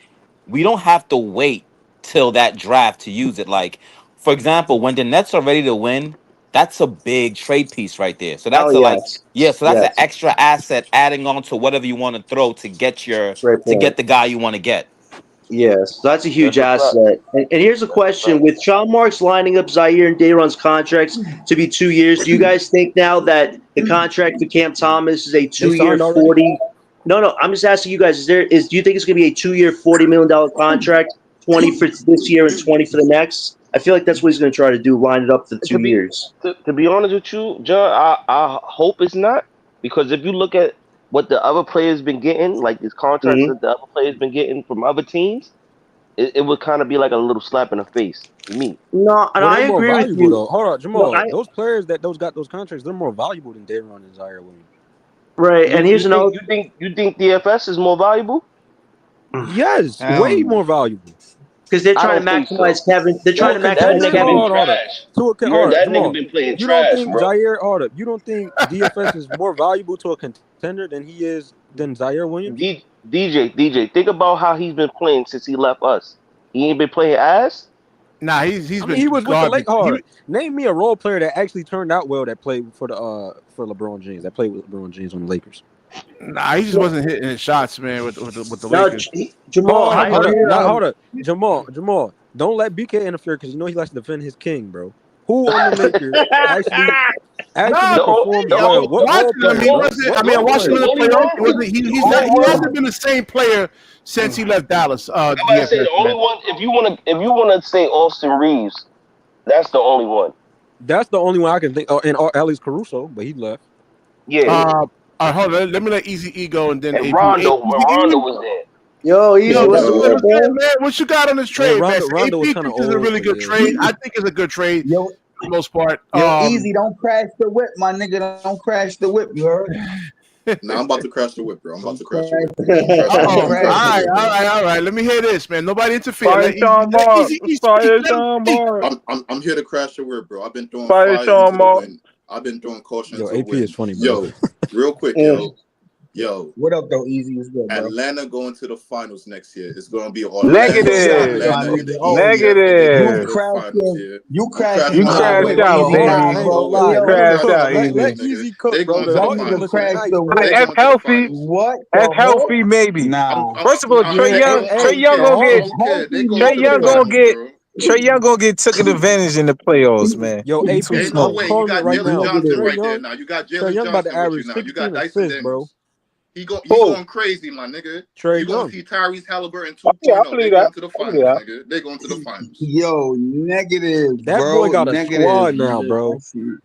we don't have to wait till that draft to use it. Like, for example, when the Nets are ready to win, that's a big trade piece right there. So Oh that's a like, yes, yeah, so that's an yes, extra asset adding on to whatever you want to throw to get great point. the guy you want to get. Yes, that's a huge That's a fact. asset. And here's a That's a question: fact. with Sean Marks lining up Zaire and Dayron's contracts to be 2 years, do you guys think now that the contract for Cam Thomas is a They 2 year signed already? 40? No, no, I'm just asking you guys: do you think it's going to be a 2 year $40 million contract, 20 for this year and 20 for the next? I feel like that's what he's going to try to do, line it up for the To two be years. to be honest with you, John, I hope it's not, because if you look at what the other players been getting, like these contracts Hmm. that the other players been getting from other teams, it would kind of be like a little slap in the face to me. No, and Well, I they're more agree with valuable you. though. Hold on, No, Jamal. Those players that those got those contracts, they're more valuable than Daron and Zaire Williams. right. You And here's you think another. you think you think DFS is more valuable? Yes, Hell way no. more valuable. Because they're I trying don't to think so. maximize Kevin. They're To trying a to That maximize nigga contender, been Kevin. hold up. trash. You Hold heard up, that nigga Jamal. been playing You don't trash, think bro. Zaire? Hold up. You don't think DFS is more valuable to a contender than Zaire Williams? DJ, think about how he's been playing since he left us. He ain't been playing ass. Nah, he's I mean, he been was with the Lake. garbage. Hold up. Name me a role player that actually turned out well that played for LeBron James. That played with LeBron James on the Lakers. Nah, he just wasn't hitting his shots, man, with the Now, Lakers. Jamal, How I Hold about up. agree. Now, hold up. Jamal. Don't let BK interfere because you know he likes to defend his king, bro. Who on the Lakers actually No, The o- performs the yeah, well? only What role watching him, player, he bro? wasn't. I What mean, I role watched him player? in the the only playoffs. one, It wasn't. the only He one. hasn't been the same player since he left Dallas. I'm about to say DFS the only man. one. If you wanna say Austin Reeves, that's the only one. That's the only one I can think. Oh, and Alex Caruso, but he left. Yeah, Hold on. Let me let Easy E go and then and AP. Rondo when Easy Rondo E. was there. Yo, Yo, easy. What's what's the good? word, What's good, man? man? What you got on this Man, trade, man? So Rondo was AP kind of thinks it's a old, really but good yeah. trade. I think it's a good trade yo for the most part. easy? Don't crash the whip, my nigga. Don't crash the whip. You heard? Nah, I'm about to crash the whip, bro. I'm about Don't to crash the crash. whip. I'm crashing. Don't Uh-oh. I'm All crash crashing the the right, whip, all bro. right, all right. Let me hear this, man. Nobody interfere. Fire Sean Mark. Fire Let him Sean speak. Mark. I'm here to crash the whip, bro. I've been throwing Fire fire Sean into the Mark. wind. I've been throwing caution Yo, into the AP is wind. funny, bro. Yo, real quick, Mm. yo. What up, though? Easy is good, bro. Atlanta going to the finals next year. It's gonna be Orlando, Shut Negative. my Atlanta in nigga. the Oh, East, and they going you to Negative. the finals crashing. here. You I'm crashing crashing You the the Nah, whip. whip, crashed wait, bro. out, Oh, easy. Hold baby. up. nah, I ain't gonna bro. lie. You Yo, Let what him crashed the cook. out, fuck? easy. Let Easy cook, They bro. going to the That All you nigga listen, finals. crashed now the you whip. Like, They crashing. F going to the healthy. finals. What F the fuck? healthy, maybe. Nah. First of all, I'm Trey saying Young, I Trey don't Young care. gonna I get don't care. They Healthy going Trey to the Young nigga. gonna finals, get bro. Trey Young gonna get taken advantage in the playoffs, man. Yo, What you AP, talking Ain't no about? I'm way. You calling it got right Jalen now. Johnson Negative. Trey right there Young, now. You got Trey Jalen Young about to Johnson with you average now. You 16 got Dyson assists, bro. Daniels. He Who? going crazy, my nigga. Trey You gonna Young. see Tyrese Halliburton Oh, yeah, I 2.0. They believe that. going to the I believe finals, that. nigga. They going to the finals. Yo, negative, That boy bro. got a Negative, squad now, nigga. bro. That shit.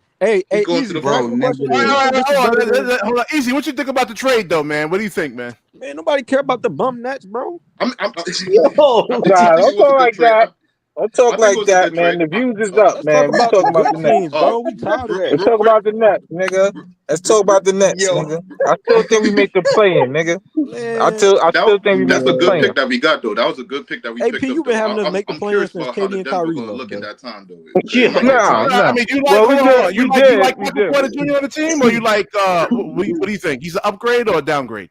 He Hey, going to Easy. the Can I ask Bro, you a finals. question? All Do right, you negative. all think right, this is hold better on. than? Hold on. Easy. What you think about the trade, though, man? What do you think, man? Man, nobody care about the bum nets, bro. I'm, I'm, Yo, I Nah, think it don't was a talk good like trade. that. Don't I talk think it like was a that, good man. trade. The views is up, Let's talk man. We about the talking about good the Nets. teams, bro. We tired of that. Let's Real talk quick. about the Nets, nigga. Let's talk about the Nets, Yo, nigga. I still think we make the play in, nigga. Man, I still think we make That's the a good play yo. pick in. that we got though. That was a good pick that we AP, picked up you been though. having us make the I'm plans curious since about how the KD and Denver Kyrie gonna left, look in bro. that time though. It yo, might get Nah, crazy. I nah. mean, do you like? Well, we Hold on, hold did, on. we You did, like we Michael did. Porter Jr. on the team, or you like? What do you think? He's an upgrade or a downgrade?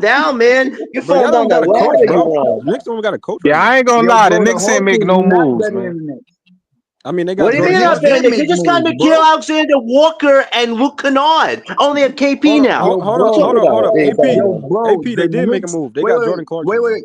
falling down, man. You're Bro, falling y'all down don't got that a coach, ladder you bro. on. The Knicks don't got a coach right Yeah, now. I ain't gonna Yo, lie. The bro, the Knicks ain't Hawks make is no not moves, better man. than the Knicks. I mean, they got What do you The mean Jordan they're Knicks not Clarkson. better? did They make just got moves, Nikhil bro. Alexander Walker and Luke Kennard. Only have KP now. Yo, What you bro. talking about? They ain't better AP, Yo, than them. bro, AP, the they did make a Knicks. move. They Wait, got wait, Jordan wait, Clarkson, bro. wait.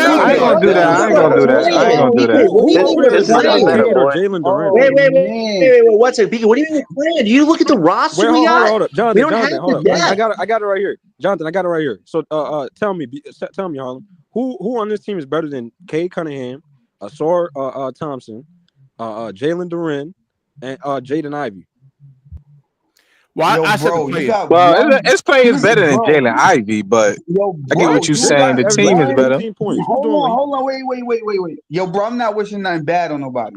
I ain't Hold gonna on, do that. I ain't gonna do that. I ain't gonna do that. What do you Who mean better, we're Just look at the Joel letter, playing? Embiid or boy. Jalen Duran? Wait, Oh wait, wait, man. wait, 1 second. BK, what do you mean we're playing? Do you look at the roster Wait, we got? hold up, We Jonathan, don't have Jonathan, hold the up. depth. I got it right here, Jonathan. I got it right here. So, tell me, tell me, Harlem, who on this team is better than Cade Cunningham, Asor Thompson, Jalen Duran, and Jaden Ivey? Well, Yo, I said the bro, you players. got Well, one. his play is better than Bro, Jalen Ivey, but yo, I get bro, what you're you Jalen saying. got The Ivey team averaging is one. better. 17 points. Who's Hold doing? on, hold on, wait. Yo, bro, I'm not wishing nothing bad on nobody.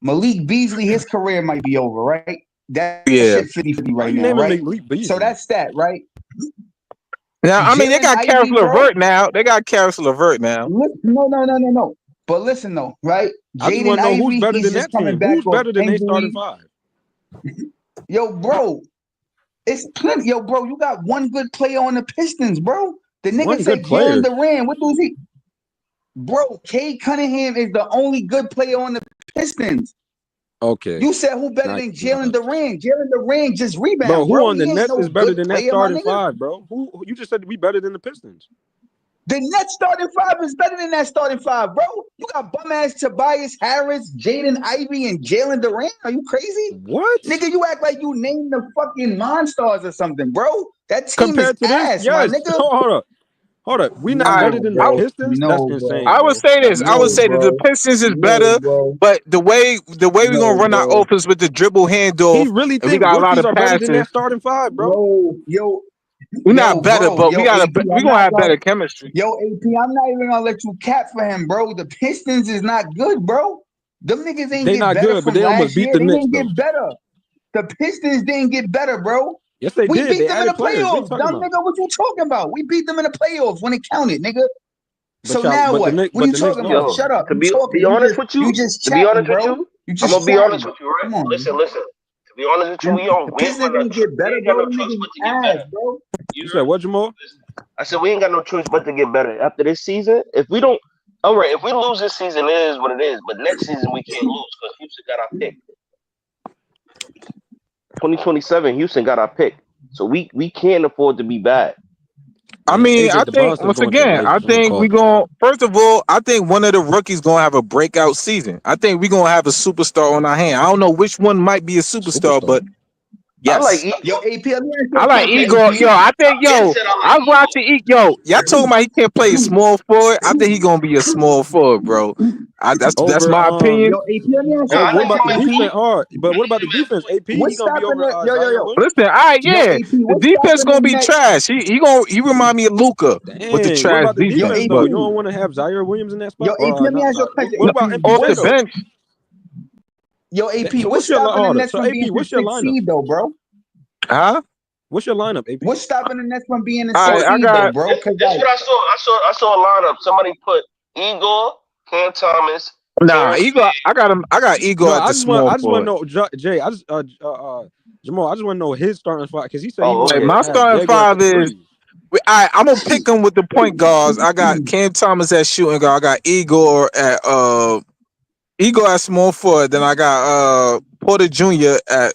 Malik Beasley, his career might be over, right? That Yeah. shit 50-50 Why right you now, naming right? Malik So Beasley? that's that, right? Now, I mean, they Jalen got Karis Ivey, bro. LeVert now. They got Karis LeVert now. No. But listen though, right? I just want Jaden to know who's Ivey, better he's than just that coming team. back Who's off better than they starting injury. five? Yo, bro, It's plenty, yo, bro. You got one good player on the Pistons, bro. The nigga One said good Jalen player. Duran. What does he? Bro, Cade Cunningham is the only good player on the Pistons. Okay. You said who better Nah, than Jalen Duran? Jalen Duran just rebound, bro, who bro. on the He ain't Nets no is better good than that player, my starting nigga. five, bro? Who you just said we better than the Pistons? The Nets starting five is better than that starting five, bro. You got bum ass Tobias Harris, Jaden Ivey, and Jalen Duran. Are you crazy? What? Nigga, you act like you named the fucking Monstars or something, bro. That team is Compared to this? ass, my Yes. nigga. Hold up. We not I better No, than the bro. Pistons? That's No, bro. insane, I would bro. say That's this. I would No, say insane. that the bro. Pistons is No, better, bro. but the way we're gonna No, run our bro. offense with the dribble He handoff, really and we think got a lot rookies of are better than passing. that starting five, bro? No, yo, We're not better, bro, but yo, AP. we I'm gonna not have gonna, better chemistry. yo, AP. I'm not even gonna let you cap for him, bro. The Pistons is not good, bro. Them niggas ain't They get not better good, but from they almost last beat year. the They Knicks, didn't though. get better. The Pistons didn't get better, bro. Yes, they We did. beat They them in the added players. What you playoffs, talking dumb about? nigga. What you talking about? We beat them in the playoffs when it counted, nigga. So now But the what? Knicks, What are but you the Knicks talking about? lost, Yo, though. Shut up. to You be talking. honest with You you, just to be chatting, honest with bro. you, You I'm just gonna be honest chatting. with you, right? Come on, man. Listen. To be honest with you, Them, the we ain't Pistons got no didn't get we better, ain't got bro. no Them choice niggas but to get ass, better. bro. You You said heard? what, Jamal? I said we ain't got no choice but to get better. After this season, if we don't, all right, if we lose this season, it is what it is. But next season we can't lose because Houston got our pick. 2027, Houston got our pick, so we can't afford to be bad. I Man, mean, AJ I think DeBron's once going to the again, I Lakers. I don't think call we that. going first of all, I think one of the rookies gonna have a breakout season. I think we're gonna have a superstar on our hand. I don't know which one might be a superstar, but Superstar. I like yes. Yo, Igor. AP, let me ask you I a like question, Igor. Yo, AP. I think I been said I like I was Igor. watching y'all talking about he can't play small forward. I think he gonna be a small forward, bro. That's Over my opinion. Yo, AP, let me ask Nah, you a What I need about him the question, at AP. defense? point. Hard, but I what need about the him at defense? point. AP, he What's gonna be stopping over the Zion Williams. Listen, all right, yo, yeah. AP, The what's defense stopping the gonna be Nets? trash. He remind me of Luca with the Dang. What trash about the Yo, defense, defense though? but You AP, don't want to have Zaire Williams in that yo, spot, AP, or let me not? ask you a Not question. what about off the Embiid? bench. Yo, AP, So what's what's your stopping the hold up? Nets So from AP, being the what's your sixth lineup? seed, though, bro? Huh? What's your lineup, AP? What's stopping the Nets from being the All right, sixth I seed, though, got bro? Because, This like, what I saw. I saw a lineup. Somebody put Igor, Cam Thomas, Terrence Igor. I got him. I got Igor No, at the small I just want forward. to know, Jay. Jamal. I just want to know his starting spot because he said he Oh, Like, want okay. my to have starting Jaeger at five the is three. I'm gonna pick him with the point guards. I got Cam Thomas at shooting guard. I got Igor at small forward. Then I got Porter Jr. at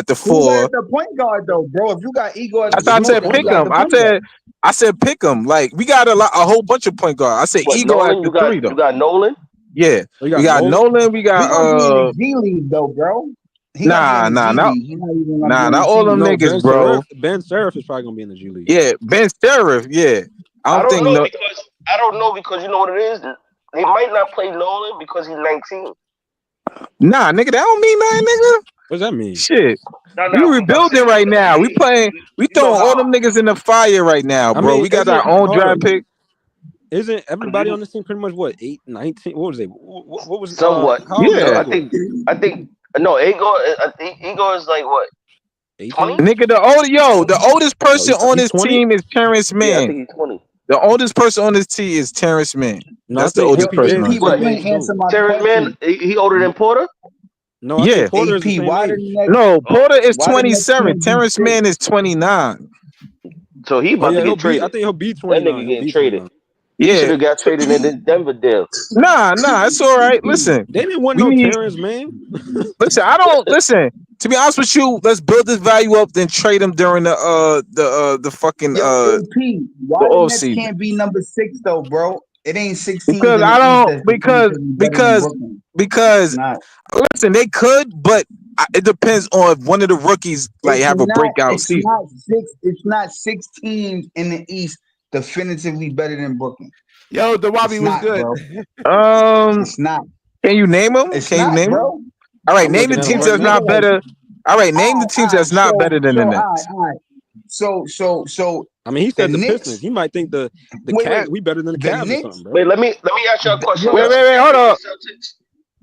the who's four. at the point guard, though, bro? If you got Igor at I the thought I Who's small said forward, point you pick got him. the guard? point guard. I said pick him. Like we got a whole bunch of point guards. I said What Igor at Nolan? the You three got though. you got Nolan. Yeah, Oh, you we got got Nolan. Nolan. We He got gonna be in the G League, though, bro. He gonna be in nah, the nah, G not League. He's not even gonna be on the not all them team. No, niggas, bro. Ben Seraph is probably gonna be in the G League. Yeah, Ben Sterif. Yeah, I I don't don't think know no. because I don't know because you know what it is. They might not play Nolan because he's 19. Nah, nigga, that don't mean nothing, nigga. What does that mean? Shit. Nah, We nah. I'm rebuilding saying right because now. We you know throwing all how them niggas in the fire right now, I bro. mean, We got our own draft pick. isn't everybody you on this team pretty much what 8, 19? What was it? What was somewhat. how old is Yeah. Igor? I think no Igor is like what 20? 18? Nigga, the oldest Oh, person on he's this 20? team is Terrence Yeah, I Mann. think he's 20. The oldest person on this team is Terrence Mann. No, I That's the think Yo, oldest person MPJ is on the AP, the but team. same you What? age ain't too. answer my Terrence Mann, question. he older than Porter? No, I Yeah. think Porter is the AP, same why the age. Nets? No, Oh, Porter is Why the Nets 27. can't be Terrence six? Mann is 29. so he Oh about to yeah, get I traded. think he'll be That 29. nigga He'll getting be traded. 29. He should Yeah. have got traded in the Denver deal. Nah, it's all right. Listen, They didn't want we no need Terrence, man. I don't listen. To be honest with you, let's build this value up, then trade him during the fucking Yo, AP, the why the off Nets season. can't be number 6 though, bro? It ain't 6 teams Because in the I East don't that's definitively better than Brooklyn. It's because not. listen, they could, but it depends on if one of the rookies like It's have a not. breakout It's season. not six. It's not 6 teams in the East definitively better than Brooklyn. Yo, the Wabi It's was not, good. bro. Um, It's not. can you name them? It's Can you not, name them? bro. All right, I'm name looking the at him teams right that's Nigga, not now. like, better. All right, name the teams all right. that's not better than the All Nets. right. So I mean, he the said the Pistons. Knicks. He might think the Wait. Cat we better than the The Cavs or Knicks. something, bro. Wait, let me ask you a question, Yo, yo. Wait, Y'all hold think up. the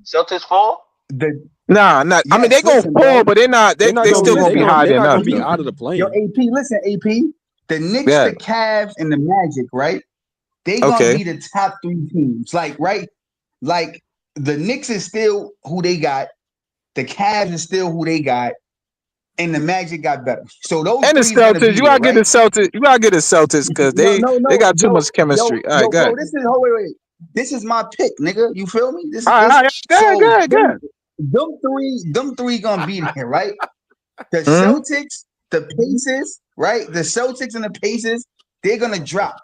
Celtics fall? the Nah, not. I mean, they yes. gonna Listen, fall, bro. but they're not. They're not They Yo, gonna still be. gonna be listen. higher They're than not us gonna be though. out of the Yo, plane. AP. Listen, AP. The Knicks, Yeah. the Cavs, and the Magic, right? They gonna Okay. be the top 3 teams. Like, right? Like the Knicks is still who they got. The Cavs is still who they got. and the Magic got better. So those And the three is gonna Celtics, be there, right? You gotta get the Celtics because they got too much chemistry. All right, go bro. ahead. Wait. This is my pick, nigga. You feel me? This All is right, this. all right. Go ahead, go ahead. Them three gonna be there, right? The Mhm. Celtics, the Pacers, right? The Celtics and the Pacers, they're gonna drop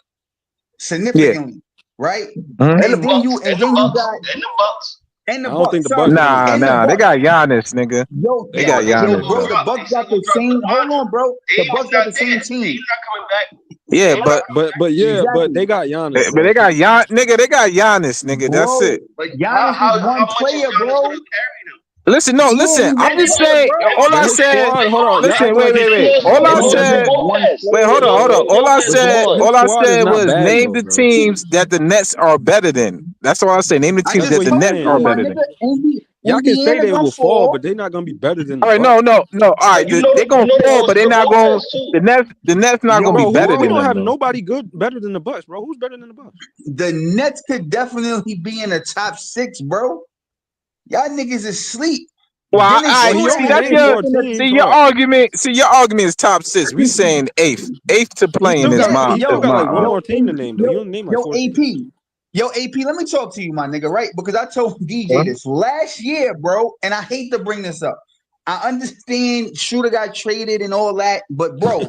significantly, right? Mhm. And the And then you Bucks. And the Bucks. got And the Bucks. and the I don't think Bucks. the Bucks Sorry, gonna Nah, and the drop. they Bucks. got Giannis, nigga. Yo, They got They Giannis, gonna bro, bro. the drop. They Bucks say got gonna the drop same. Hold LeBron on, too. bro. The He's Bucks got not the there. same team. He's not coming back. Yeah, He's not coming But yeah, but Exactly, they got Giannis, but bro. they got nigga. They got Giannis, nigga. That's bro. it. But Giannis is how one much is player, Giannis bro. gonna carry them? Listen, no, Yeah, listen. he I'm one just player, saying. bro. All But I his said. squad, hold on, y'all Listen, acting like wait. his All He I Bro, lost he's said. one Lopez. Wait, player, hold on. bro. All I but said. his All I squad is said not was bad name though, the bro. teams that the Nets are better than. That's all I say. Name the I teams That's just that what the he's told Nets saying, are you, my yeah. better than. nigga. Y'all can say Indiana they gonna will fall, fall. but they're not gonna be better than the All right, Bucks. no. All right, And they gonna they fall, lost but they're not going. Lopez too. The Nets not gonna be Yo, better We than don't them bro, have though. nobody good better than the Bucks, bro. Who's better than the Bucks? the Nets could definitely be in the top 6, bro. Y'all niggas is asleep. Well, all Dennis right. Well, he Schroeder See, only has that's the named your Knicks four in the teams. see Hold your up. argument. See your argument is top 6. We saying eighth. Eighth to He playing still is got exactly. my he still is got my. like one more team to AP, name though. He only named like four teams. AP, let me talk to you, my nigga, right? Because I told DJ this last year, bro, and I hate to bring this up. I understand Shooter got traded and all that, but bro,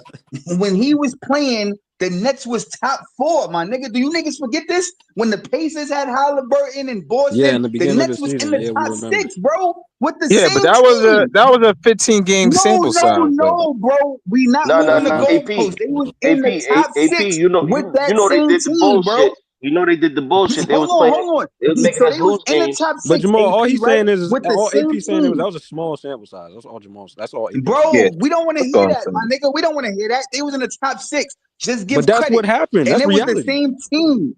when he was playing, the Nets was top 4, my nigga. Do you niggas forget this? When the Pacers had Halliburton in Yeah, Boston, in the the beginning of the Nets was in season. the Yeah, we top remember. 6, bro, with the Yeah, but same team. that was a 15 game No, sample size though. bro. We not No, no, moving the no. goalposts. They was in AP, the top AP. 6 with You that know they same did the team, bro. bullshit. You know they did the bullshit. They was playing. Hold on. They was making So us they was lose in the games. top But 6, Jamal, all AP, he's right? saying is With the all same AP saying it was team. that was a small sample size. That's all Jamal. That's all AP saying. Yeah, Bro, we don't want to that's hear all I'm that, my saying. nigga. We don't want to hear that. They was in the top 6. Just But give that's credit. what happened. And That's it was the reality. same team.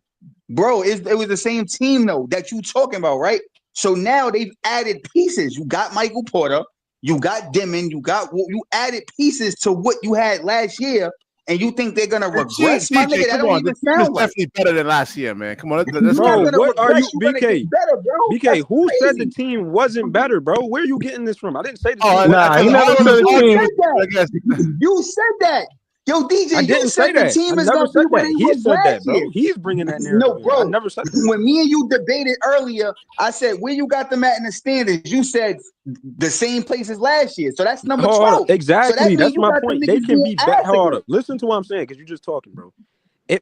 Bro, it was the same team, though, that you talking about, right? So now they've added pieces. You got Michael Porter. You got Dimon. You added pieces to what you had last year, and you think they're gonna regress, my DJ, nigga? That come don't on. The even team is sound right. definitely better than last year, man. Come on, let's You're keep not Bro, it. gonna what are regress. you, You're gonna BK? get better, bro. BK, That's who said the crazy. team wasn't better, bro? Where are you getting this from? I didn't say the Oh, team wasn't Nah, he because better. never all of said his the You team. said arguments, that. I guess. You said that. Yo, I DJ, you didn't say said the that. I team is never gonna be said where that. they He was said last that, year. bro. He's bringing that narrative No, in. I bro. never said that. When me and you debated earlier, I said where you got them at in the standards. You said the same place as last year. So that's number Hold up. 12. So that Exactly. means That's you my got them point. They niggas can being be better. ass Hold again. up. Listen to what I'm saying, because you're just talking, bro.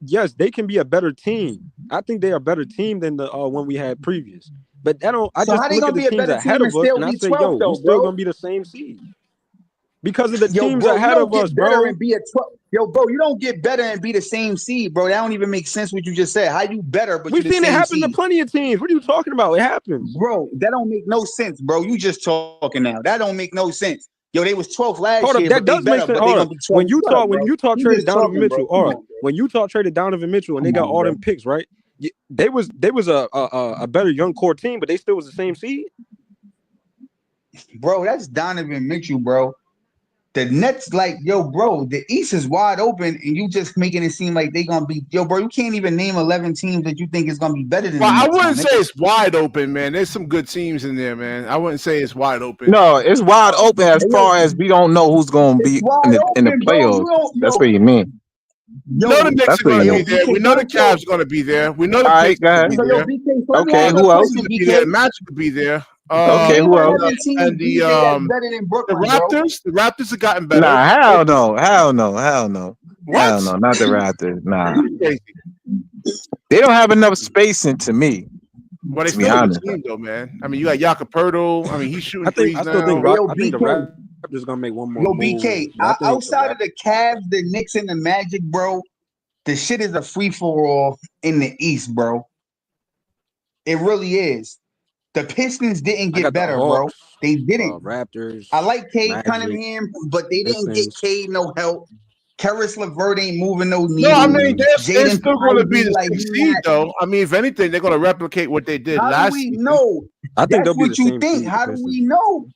Yes, they can be a better team. I think they are a better team than the one we had previous. But that don't. I So how just they look at gonna the be a teams better ahead team and of us, still and I be say, 12 yo, we though, still bro? gonna be the same seed because of the Yo, teams bro, you ahead don't of us, get better bro. and be a 12. Yo, bro, you don't get better and be the same seed, bro. That don't even make sense what you just said. How you better, but you We've the seen it same happen to seed? plenty of teams. What are you talking about? It happens. Bro, that don't make no sense, bro. You just talking now. That don't make no sense. Yo, they was 12th Hold last up, year, that but they does make better, sense. but they Hold up. gonna be 12. Shut up, When bro. Utah You traded just Donovan talking, bro. Mitchell, all Come right. on, bro. When Utah traded Donovan Mitchell and they Come got on, all bro. them picks, right? They was a better young core team, but they still was the same seed. Bro, that's Donovan Mitchell, bro. The Nets, like, yo, bro, the East is wide open, and you just making it seem like they gonna be, yo, bro. You can't even name 11 teams that you think is gonna be better than Well, the I Nets, my wouldn't say nigga. it's wide open, man. There's some good teams in there, man. I wouldn't say it's wide open. No, it's wide open as Hey, yo, far as we don't know who's gonna it's be wide in the open, bro. You playoffs. don't, That's what yo, you mean. We know the Knicks That's are what going you to yo, be mean. there. BK, We know the so Cavs are going to be there. We know the All right, Pistons go will ahead. be yo, there. BK. So let me Okay, ask you The a who else? question, Pistons will be there. BK. The Magic will be there. Okay, Name who else? 11 teams And you think that's better than the Brooklyn, bro. Raptors have gotten better. Nah, hell no, hell no, hell no, What? hell no, not the Raptors. Nah, Crazy. they don't have enough spacing to me. Well, they To be still a good honest, team, though, man. I mean, you got Jakob Pertl. I mean, he's shooting I threes still think now. Hey, yo, I think the BK. Raptors gonna make one more Yo, move, BK. but I think the Outside Raptors. of the Cavs, the Knicks, and the Magic, bro, the shit is a free for all in the East, bro. It really is. The Pistons didn't I get got the better, bro. Hawks, They didn't. Raptors, I like Cade Magic, Cunningham, but they didn't get Pistons. Cade no help. Karis LeVert ain't moving no No, I needle. mean, they're Jaden still going to be Ivey, the like sixth he seed, not. though. I mean, if anything, they're going to replicate what they did How do last we season. know? I think That's they'll be the what you same think. seed. The How do Pistons. we know?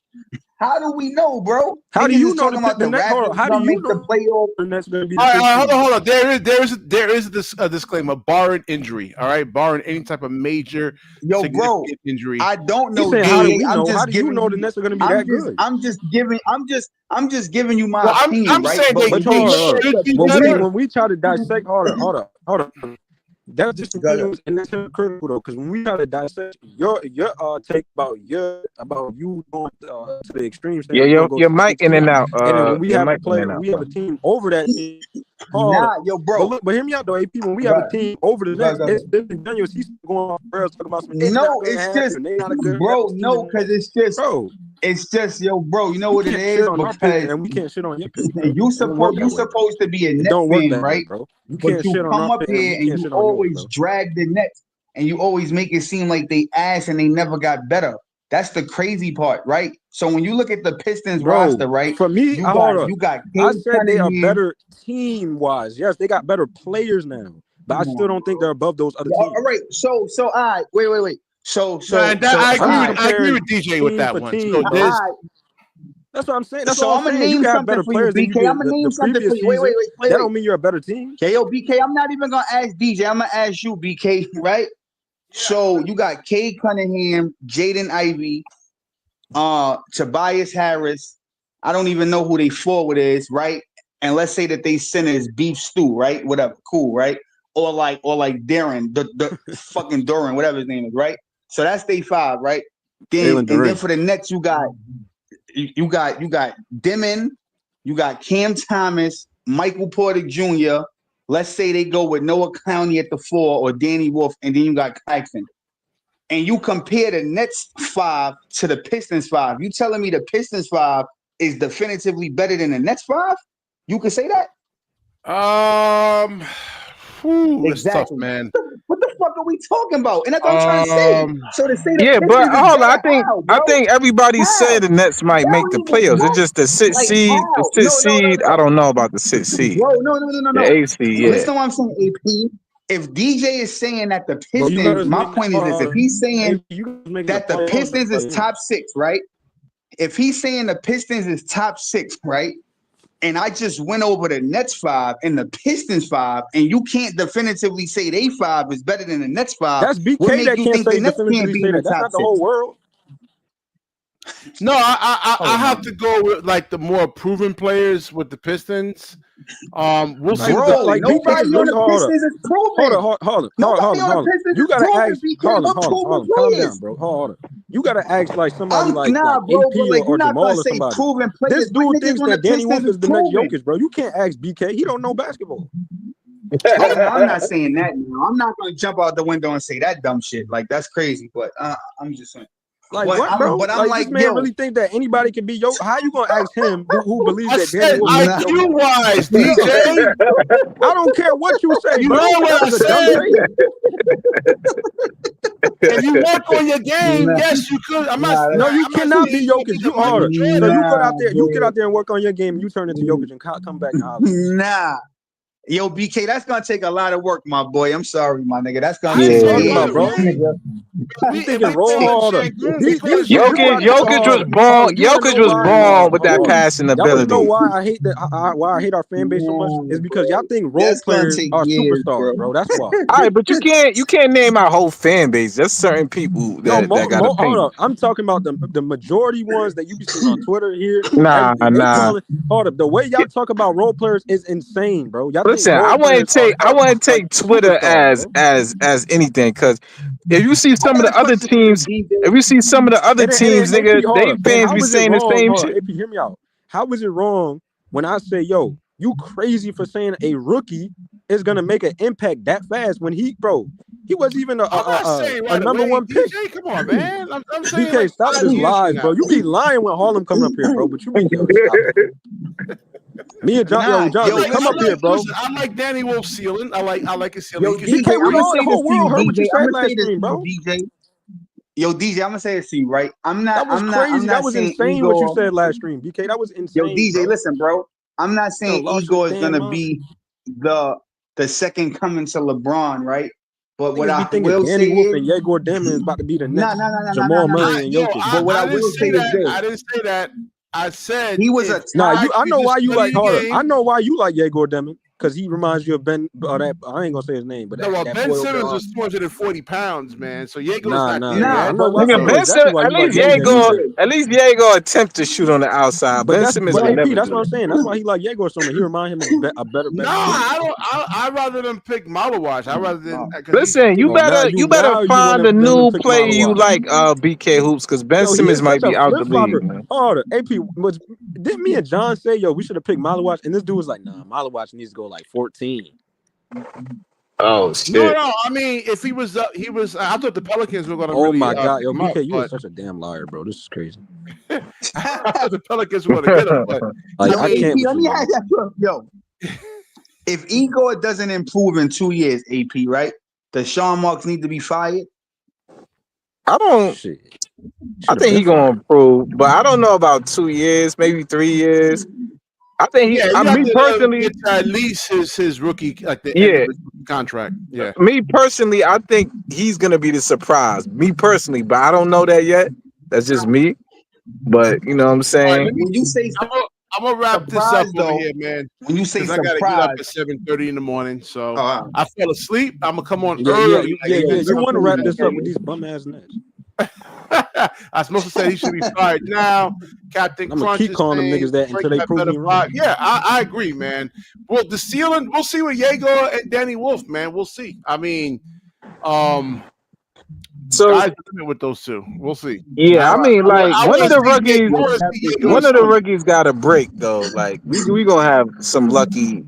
How do we know, bro? How do Niggas you is know talking about the Nets? Hold on. Raptors How do gonna you make the know playoff. the Nets going to be All the right, fifth hold seed? on, hold on. There is a disclaimer, barring injury. All right, barring any type of major Yo, bro, significant injury. I don't He's know, saying, how do DK. we I'm know? How just do you giving know the you. Nets are going to be that good? I'm just giving you my Well, opinion, I'm right? saying But But when you they hold look on. at should the be better. When we try to dissect, hold on. That's Go. disingenuous and that's hypocritical though, because when we try to dissect your take about you going to the extreme saying Yeah, you're gonna go your to the mic sixth in and seed, out. and then when we Your have a mic in player, and out, we have bro. a team over that team. Hold Nah, up. yo, But bro. look, but hear me out though, AP. When we have Go. a team over the Nets, Go. it's disingenuous. He's going off rails talking about some. It's not No, gonna it's just, happen. They not a good bro. team. No, because Bro, it's just, yo, bro. You know you what it can't shit is? on our pick, Because and we can't shit on your pick, bro. It don't work you that way, bro. supposed to be a It Nets don't work fan, that way, right? bro. You But can't you shit on come our up pick, and here we and can't you shit on yours, always bro. drag the Nets and you always make it seem like they ass and they never got better. That's the crazy part, right? So when you look at the Pistons roster, Bro, right? for me, hold up. You got I Cade said they are Cunningham. better team wise. Yes, they got better players now, but I Come still on, don't think bro. they're above those other Yeah, teams. all right. So all right. Wait. So Nah, that, all I I'm agree just with right. I agree comparing with DJ with team that for one. So team, All bro. there's right. That's what I'm saying. That's So all I'm I'm gonna saying. You name can have something better for you, players than you BK. I'm did gonna name the something for previous you. Wait. season. That don't mean you're a better team. Okay, yo, BK, I'm not even gonna ask DJ. I'm gonna ask you, BK, right? So you got Cade Cunningham, Jaden Ivey, Tobias Harris. I don't even know who they forward is, right? And let's say that they center is Beef Stew, right? Whatever, cool, right? Or like Darren, the fucking Duran, whatever his name is, right? So that's day 5, right? Jalen And then Duren. for the Nets, you got Dimon, you got Cam Thomas, Michael Porter Jr. Let's say they go with Noah Clowney at the 4 or Danny Wolf, and then you got Claxton. And you compare the Nets 5 to the Pistons 5. You telling me the Pistons 5 is definitively better than the Nets 5? You could say that? it's tough, Exactly. man. What the fuck are we talking about? And that's what I'm trying to say. So to say the Yeah, but Pistons is hold on. better, how, I bro? think everybody said How? the Nets might That make the don't even playoffs. It's what? just the sixth Like seed. The how? sixth seed. I don't know about the sixth seed. Bro, no. The eighth seed, yeah. Listen to what I'm saying, AP. If DJ is saying that the Bro, you Pistons, guys my making point is this: if he's saying you guys making the that the playoffs Pistons is again. top 6, right? If he's saying the Pistons is top 6, right? And I just went over the Nets 5 and the Pistons 5, and you can't definitively say they 5 is better than the Nets 5. That's What BK make that you can't think the say Nets can't definitively be say in the that. That's top not the 6? whole world. No, I Oh my have to go with like the more proven players with the Pistons. We'll see what the bro, Like BK nobody is on really the Pistons is proven. hold Nobody on the on. Pistons You is gotta proven, ask. BK. What Hold proven on. Calm down, players? bro. Hold on. You gotta ask like somebody I'm nah, like bro, AP but like you're or not gonna Jamal or say somebody. proven This players. What dude niggas thinks on the that Danny Pistons Wolf is is the next proven? Jokic, bro. You can't ask BK. He don't know basketball. Oh no, I'm not saying that now. I'm not gonna jump out the window and say that dumb shit. Like that's crazy. But I'm just saying. Like what, bro? I'm Like this like, man yo, really think that anybody can be Jokic? How you gonna ask him who believes I that Danny said Wolf can be nah. IQ Jokic? wise, DJ. I don't care what you say, You know bro. That what I was a dumb said? statement. If you work on your game, Nah, yes, you could. nah, No, you I'm not cannot saying be you gonna be Jokic. the You Michael harder. So Jordan. you get nah, out there, you get bro. out there and work on your game, and you turn into Jokic and come back and holler at me. Nah. Yo, BK, that's gonna take a lot of work, my boy. I'm sorry, my nigga. That's gonna I What ain't you take saying talking right about, years, bro? my away. nigga. You If thinking we roll play with harder? Cancun, we These playing dudes you Jokic, about to Chicago. Jokic was hold born. on. You want to know Jokic was why? born with that Hold on. passing Y'all want to know ability. why I hate that? Why I hate our fan base so much Nah, is because y'all bro. think role That's gonna players take are years, superstars, bro. bro. That's why. All right, but you can't name our whole fan base. There's certain people No, that got hold opinions. up. I'm talking about the majority ones that you be seeing on Twitter here, Nah, everything. They nah. calling. Hold up. The way y'all talk about role players is insane, bro. Y'all think Listen, role players I are wouldn't like take Twitter superstars, bro. as anything, because if you see I some of got a the other question for you, teams, DJ. if you see some of the other teams, And AP, nigga, hold they up. And fans be how is it saying the wrong? same Hold up, shit. AP, hear me out. How is it wrong when I say, yo, you crazy for saying a rookie is gonna make an impact that fast when he wasn't even I'm not saying a right number away, one pick. DJ. Come on, man. I'm saying BK, like stop 5 this years from lies, bro. now. You be lying when Harlem coming up here, bro. But stop it, bro. Me and Nah, Johnson, come up here, bro. Listen, I like Danny Wolf's ceiling. I like his ceiling. yo, He can DJ, shoot BK, I'm we gonna three. all say the this whole to you, world heard what you DJ. I'm said gonna say last this stream, to bro. you, DJ. Yo, DJ, I'm gonna say this to you, right? I'm That was I'm crazy. That not was saying insane what you Igor. said last stream, BK. That was Yo, insane, DJ, bro. listen, bro. I'm not You done saying lost your Igor is damn gonna mind. be the second coming to LeBron, right? But what Niggas be I thinking will say Danny Wolf is, and Yegor Demon is about to be the nah, next nah, nah, nah, nah, nah, Jamal nah, nah. Murray and Jokic, But what I I didn't will say say is that. this. I didn't say that. I said He was a if Nah, top. I know why you like study the harder. I game. know why you like Yegor Demon because he reminds you of Ben. That I ain't gonna say his name, but No, well, that Ben boy over there. Simmons was 240 pounds, man. So Yego's Nah, not nah, there nah. Nah, I yet. know but why. I Nigga, know listen, Ben exactly Simmons, why you like he Ben was Simmons. good. At least Diego attempt to shoot on the outside. But Ben that's Simmons but would AP. never That's do what I'm that. saying. That's why he like Yegor so much. He remind him of a better No, player. I don't. I'd rather them pick Malawash. I'd rather than because he's Listen, you Oh, now better you want find a them to new pick player you Malawa. like, BK Hoops, because Ben Yo, he Simmons is might such a be out the flip league, flopper. man. Harder. AP was didn't me and John say, yo, we should have picked Malawash, and this dude was like, nah, Malawash needs to go like 14. Oh shit. no. I mean, if he was, I thought the Pelicans were going to Oh really my god, pick yo, him up, BK, you are but such a damn liar, bro. This is crazy. I thought the Pelicans were going to get him. But Like Yo, I AP, can't with let you, me man. ask you. Yo, if Igor doesn't improve in 2 years, AP, right? Does Sean Marks need to be fired? I don't. Shit. I Should have think been he gonna fired. improve, but I don't know about 2 years, maybe 3 years. I think yeah, you have me to personally, get to at least his rookie at the end yeah, of his contract. Yeah. me personally, I think he's gonna be the surprise. Me personally, but I don't know that yet. That's just me. But you know what I'm All right, saying? When you say I'm gonna wrap this up surprise, over though, here, man, when you say because I got to get up surprise, at 7:30 in the morning. So oh, I fell asleep. I'm gonna come on Yeah, early. Like yeah, you want to wrap definitely, this up man. with these bum ass nets. I was supposed to say he should be fired now. Captain I'm gonna Crunch keep is calling them saying niggas that Drake until they had prove better me wrong. five. Yeah, I agree, man. Well, the ceiling, we'll see with Jaeger and Danny Wolf, man. We'll see. I mean, So sky's the limit with those two. We'll see. yeah, I mean, like I one want of to the see rookies, I want to see Jaeger one and of the Sonny. rookies got a break though. Like we gonna have some lucky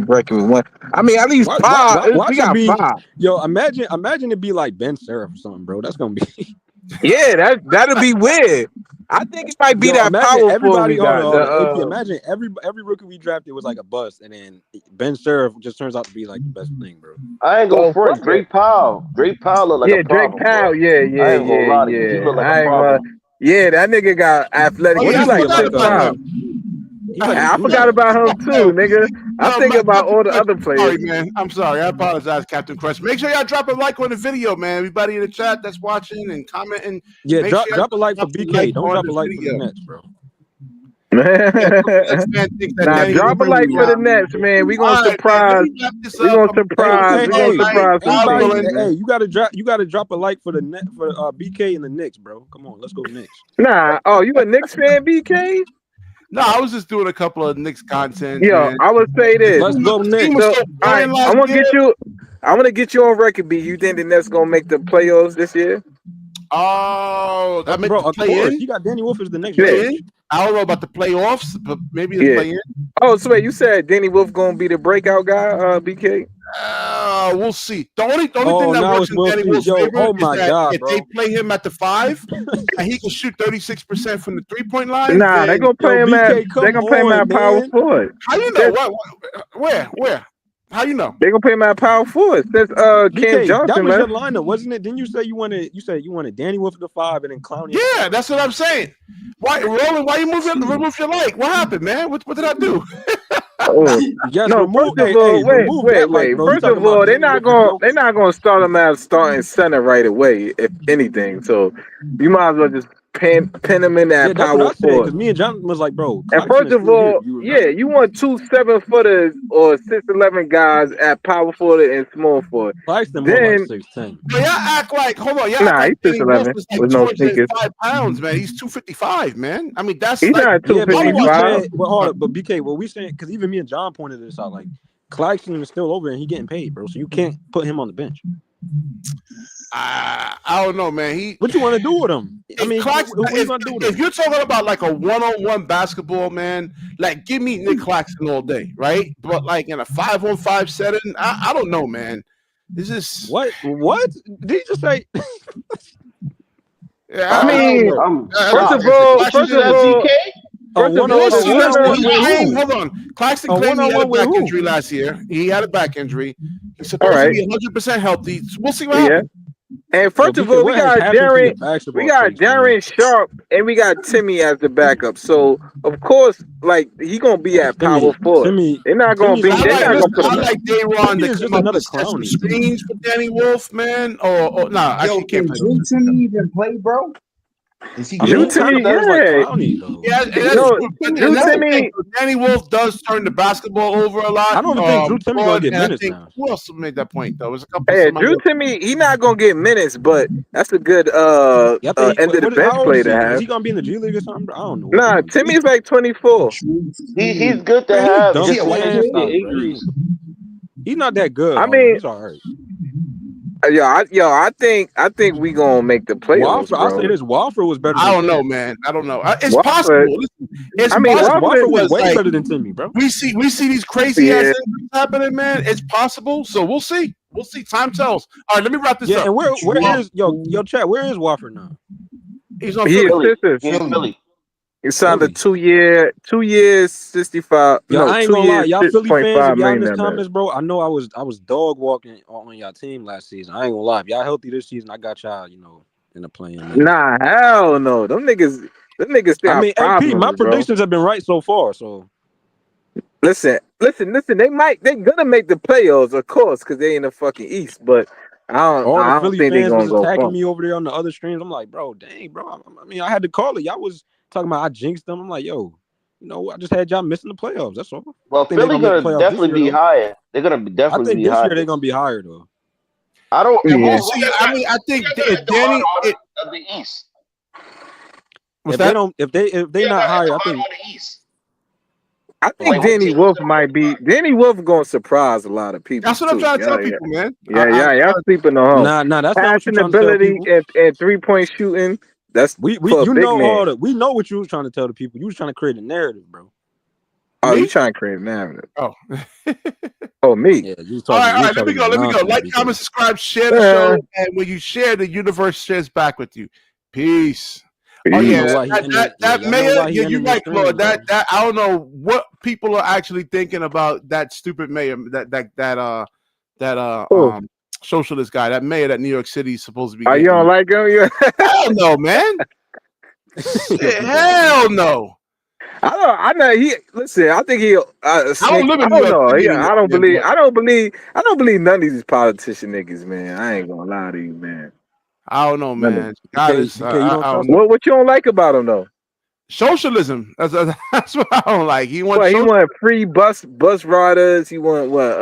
breaking with one. I mean, at least five. Why We should got be? 5. Yo, imagine it be like Ben Seraph or something, bro. That's gonna be. Yeah, that'll be weird. I think it might be Yo, that imagine power forward everybody. we Hold on, got. hold on. AP, imagine every rookie we drafted was like a bust, and then Ben Seraph just turns out to be like the best thing, bro. I ain't gonna Oh fuck front. it. Drake Powell look like a Yeah, Drake problem, Powell. bro. Yeah, I ain't gonna lie to you. He look like a I ain't gonna. problem. Yeah, that nigga got athletic. Oh What yeah, He I is he like forgot like? about 6'5". him. He's like a I forgot junior. about him too, nigga. I'm thinking about Captain all the Crunch, other I'm players. sorry, man. I'm sorry. I apologize, Captain Crunch. Make sure y'all drop a like on the video, man. Everybody in the chat that's watching and commenting. Yeah, Make sure y'all drop a like for drop a BK. like Don't on drop a the like for the video. Nets, bro. Yeah, Nets fan thinks that Nah, Danny Wolf drop a is like for the the Nets, man. We gonna All right, man. Let surprise. me wrap this We up. gonna I'm Hey, gonna surprise. hey, We tomorrow gonna hey, night. surprise some God anybody, willing. fans, man. you gotta drop a like for the net for BK and the Knicks, bro. Come on, let's go Knicks. Nah. Oh, you a Knicks fan, BK? No, I was just doing a couple of Knicks content, Yo, man. I would say this. Let's go The team Knicks. was So, so all right, boring last year. I want to get you on record, B. You think the Nets gonna make the playoffs this year? Oh, I meant Bro, to of play course. in. You got Danny Wolf as the next Play Yeah, in. coach. I don't know about the playoffs, but maybe the yeah. play in. Oh, so wait, you said Danny Wolf gonna be the breakout guy, BK? We'll see. The only thing Oh, that now works it's in Will Danny see. Wolf's Yo, favor oh is my that God, if they bro. play him at the 5 and he can shoot 36% from the 3-point line, Nah, then they gonna Yo, play him BK, come at on, power man. forward. how you know? Where? How you know? They gonna play him at power forward since Cam BK, that Johnson was your left. lineup, wasn't it? Didn't you say you said you wanted Danny Wolf at the 5 and then Clowney at the Yeah, 4? that's what I'm saying. Why, Roland? Why you remove your like? What happened, man? What did I do? Oh Yes, no! First of all, remove that like, wait. bro. He First talking of about all, Danny Wolf and they're Joker. not gonna start him as starting center right away, if anything. So you might as well just pin him in Yeah, that that's what power I said. forward. Because me and Jonathan was like, bro, And Claxton first is of still here. all, You yeah, remember? you want 2 7-footers or 6'11" guys at power forward and small forward. Claxton more like Then 6'10. But y'all act like y'all act nah, like he's Danny Wolf 6'11" is like with no sneakers. 205 pounds, man. He's 255, man. I mean, that's He's like not Yeah, but what we 255. said, well, hold up, but BK, what we saying, because even me and John pointed this out, like Claxton is still over and he getting paid, bro. So you can't put him on the bench. I don't know, man. What you want to do with him? I mean, Claxton, what are you gonna do with him? if you're talking about like a one-on-one basketball, man, like give me Nick Claxton all day, right? But like in a 5-on-5 setting, I don't know, man. This is What? Did he just say? yeah, I I don't mean, know. I'm first shocked. of all, What you first of said, all, BK? first of all, Listen, a listen, one-on-one. hold on. Claxton A claimed he had a one-on-one with back who? injury last year. He had a back injury. He's All supposed to right, be 100% healthy. We'll see what yeah. happens. And Yo, first of BK, all, what has happened to your basketball taste, man? Darren Sharp, and we got Timmy as the backup. So of course, like he gonna be at power forward. Timmy, They're not Timmy's They're only not Listen, gonna put I him at. like Dayron Timmy to is just come up another and set some clowny to me. screens for Danny Wolf, man. Or no, Yo, actually, he can't can play. Drew Timmy even play, bro? Is he I mean, Drew he good? kind Timmy, of does like yeah. clowny though. Yeah, and that's Yo, true. Drew And that's the thing. Timmy, Danny Wolf does turn the basketball over a lot. I don't even think Drew Timmy gonna Broad, get and I minutes think now. who else made that point though? It was a couple of hey, somebody Drew else. Timmy, he not gonna get minutes, but that's a good Yeah, I think end of the bench how old play is to he? Is have. he gonna be in the G League or something? Bro? I don't know what he Nah, gonna do. Timmy's like 24. He's good to Man, he have. Is he dunked. a Just white he Man, just kid? need stop, bro. injuries. He's not that good, I Harlan. mean, He's all right. I think we gonna make the playoffs, Wofford, I'll say bro. this: Wofford was better I than don't know, Timmy. man. I don't know. It's Wofford, possible. Listen, it's I mean, possible Wofford was because way like better than Timmy, bro. we see these crazy ass yeah. injuries happening, man. It's possible. So we'll see. We'll see. Time tells. All right, let me wrap this Yeah, up. and where Um, is Chat? Where is Wofford now? he's on He Philly. Philly. assistants. He's Philly. Philly. He signed a Philly. 2 years, 65. Yo, No, I ain't 2 gonna lie, years, y'all Philly fans. If 6.5 y'all in million. this That man. comments, bro, I know I was dog walking on y'all team last season. I ain't gonna lie. If y'all healthy this season, I got y'all, in the playing mix. Nah, hell no. Them niggas I got mean, AP, my problems, bro. predictions have been right so far. So Listen. They gonna make the playoffs, of course, because they in the fucking East. But all the I don't Philly think they fans was gonna go attacking far. me over there on the other streams. I'm like, bro, dang, bro. I mean, I had to call it. Y'all was talking about I jinxed them. I'm like, yo, I just had y'all missing the playoffs. That's all. I Well, think they're Philly gonna make the gonna playoffs this definitely year, be though. higher. They're gonna I definitely think be this year higher. they're gonna be higher, though. I don't. And we'll Yeah. see. I mean, I think Who you got at the Danny. bottom of the East? What's If they that? don't, if Who they you not got at higher, the I bottom think. of the East? I think Like what Danny team is Wolf gonna be might the be bottom? Danny Wolf gonna surprise a lot of people That's what I'm too. trying to Yeah, tell yeah. people, man. Y'all sleeping on him. Nah, that's not what you're Passing trying to tell ability people. and 3-point shooting. That's We for a you big know man. we know what you was trying to tell the people. You was trying to create a narrative, bro. Oh, you Me? trying to create a narrative? Oh. Oh, me? Yeah, you was All talking. right, You all was right. Let me talking go. that Let me go. nonsense, Like, BK. comment, subscribe, share the Uh, show, and when you share, the universe shares back with you. Peace. Oh Y'all yeah, know peace. why he ended. Yeah, that y'all know mayor. why he Yeah, you're ended the right, Claude. stream, bro. That I don't know what people are actually thinking about that stupid mayor. That Oh, socialist guy. That mayor that New York City is supposed to be you don't getting. like him? Yeah. Hell no, man. Yo, Shit, BK, hell no. I don't. I know he. Listen, I think he I don't sneak. live I in New don't York know. City anymore, I don't man. believe. But I don't believe none of these politician niggas, man. I ain't gonna lie to you, man. I don't know, None of man. them. God BK, is. BK, you don't I don't trust know. him. What you don't like about him though? Socialism. That's what I don't like. He wants What he social. want free bus riders? He want what?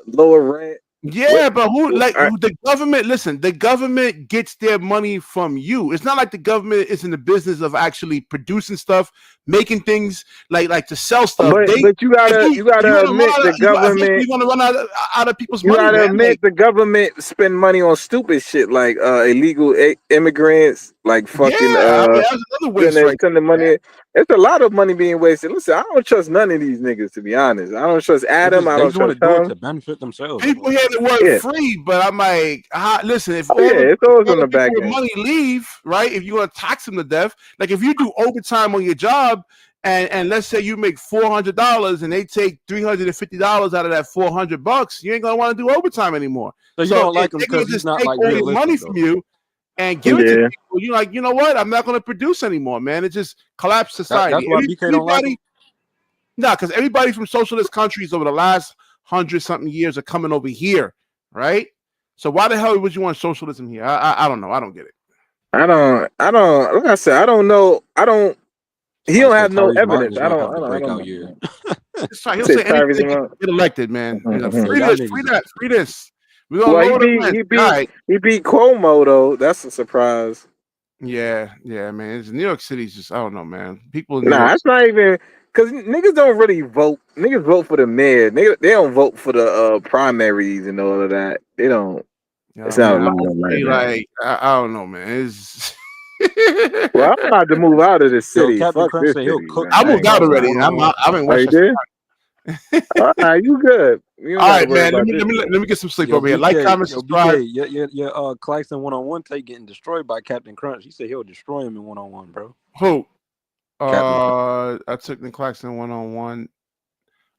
Lower rent? What? Yeah, but who like Uh, the government? Listen, the government gets their money from you. It's not like the government is in the business of actually producing stuff, making things like to sell stuff. but They you if gotta you're gonna run admit out the of, eventually government. you're gonna run out of people's You money, gotta man. admit the government spend money on stupid shit like illegal immigrants, like Yeah, fucking I mean that's another waste right sending there, man. money. It's a lot of money being wasted. Listen, I don't trust none of these niggas to be honest. I don't trust Adam. I They don't just want to trust do it him. to benefit themselves. That's People all. hear the word Yeah. free, but I'm like, listen, if Oh yeah, it's always all on the the people back with end. money leave, right? If you're gonna tax them to death, like if you do overtime on your job, and let's say you make $400 and they take $350 out of that $400, you ain't gonna want to do overtime anymore. So you So don't if like him they're gonna because he's just not take like all your money realistic, from though. you and give it to Yeah. people, you're like, you know what? I'm not gonna produce anymore, man. It just collapsed society. That's why BK don't like him. Everybody, no, because everybody from socialist countries over the last 100-something years are coming over here, right? So why the hell would you want socialism here? I don't know. I don't get it. I don't. Like I said, I don't know. I don't. He Somebody don't said have no Tyrese Martin evidence. is I gonna don't. have the I don't breakout know, year. man. He'll Say say anything Tyrese to Young. get elected, man. You know, Yeah, free y'all this, niggas free is that, free this. We're gonna Well, lower the rent. All right. he beat Cuomo though. That's a surprise. Yeah, man. New York City's just I don't know, man. People in New Nah, York. that's not even because niggas don't really vote. Niggas vote for the mayor. They don't vote for the primaries and all of that. They don't. It's not a Man, lot of like that. I don't know, man. It's Well, I'm about to move out of the Yo, city. Captain Fuck Crunch this said he'll city, cook man. I I Cam moved ain't out gonna Johnson lie. already. one on one. I'm in Oh, you Westchester. did? All right, you good. You don't All got to right, worry man. about this Let shit. me get some sleep Yo, over here. Like, BK, comment, yo, subscribe. BK, your Claxton one on one take getting destroyed by Captain Crunch. He said he'll destroy him in one on one, bro. Who? Captain Crunch. I took the Claxton 1-on-1.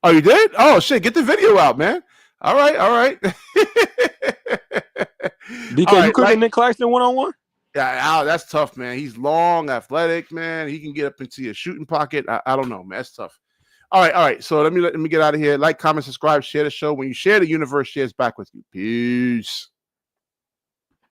Oh, you did? Oh shit! Get the video out, man. All right, all right. All BK, you right, like cooking Nick Claxton one on one? yeah, that's tough, man. He's long, athletic, man. He can get up into your shooting pocket. I don't know, man. That's tough. All right. So let me get out of here. Like, comment, subscribe, share the show. When you share, the universe shares back with you. Peace.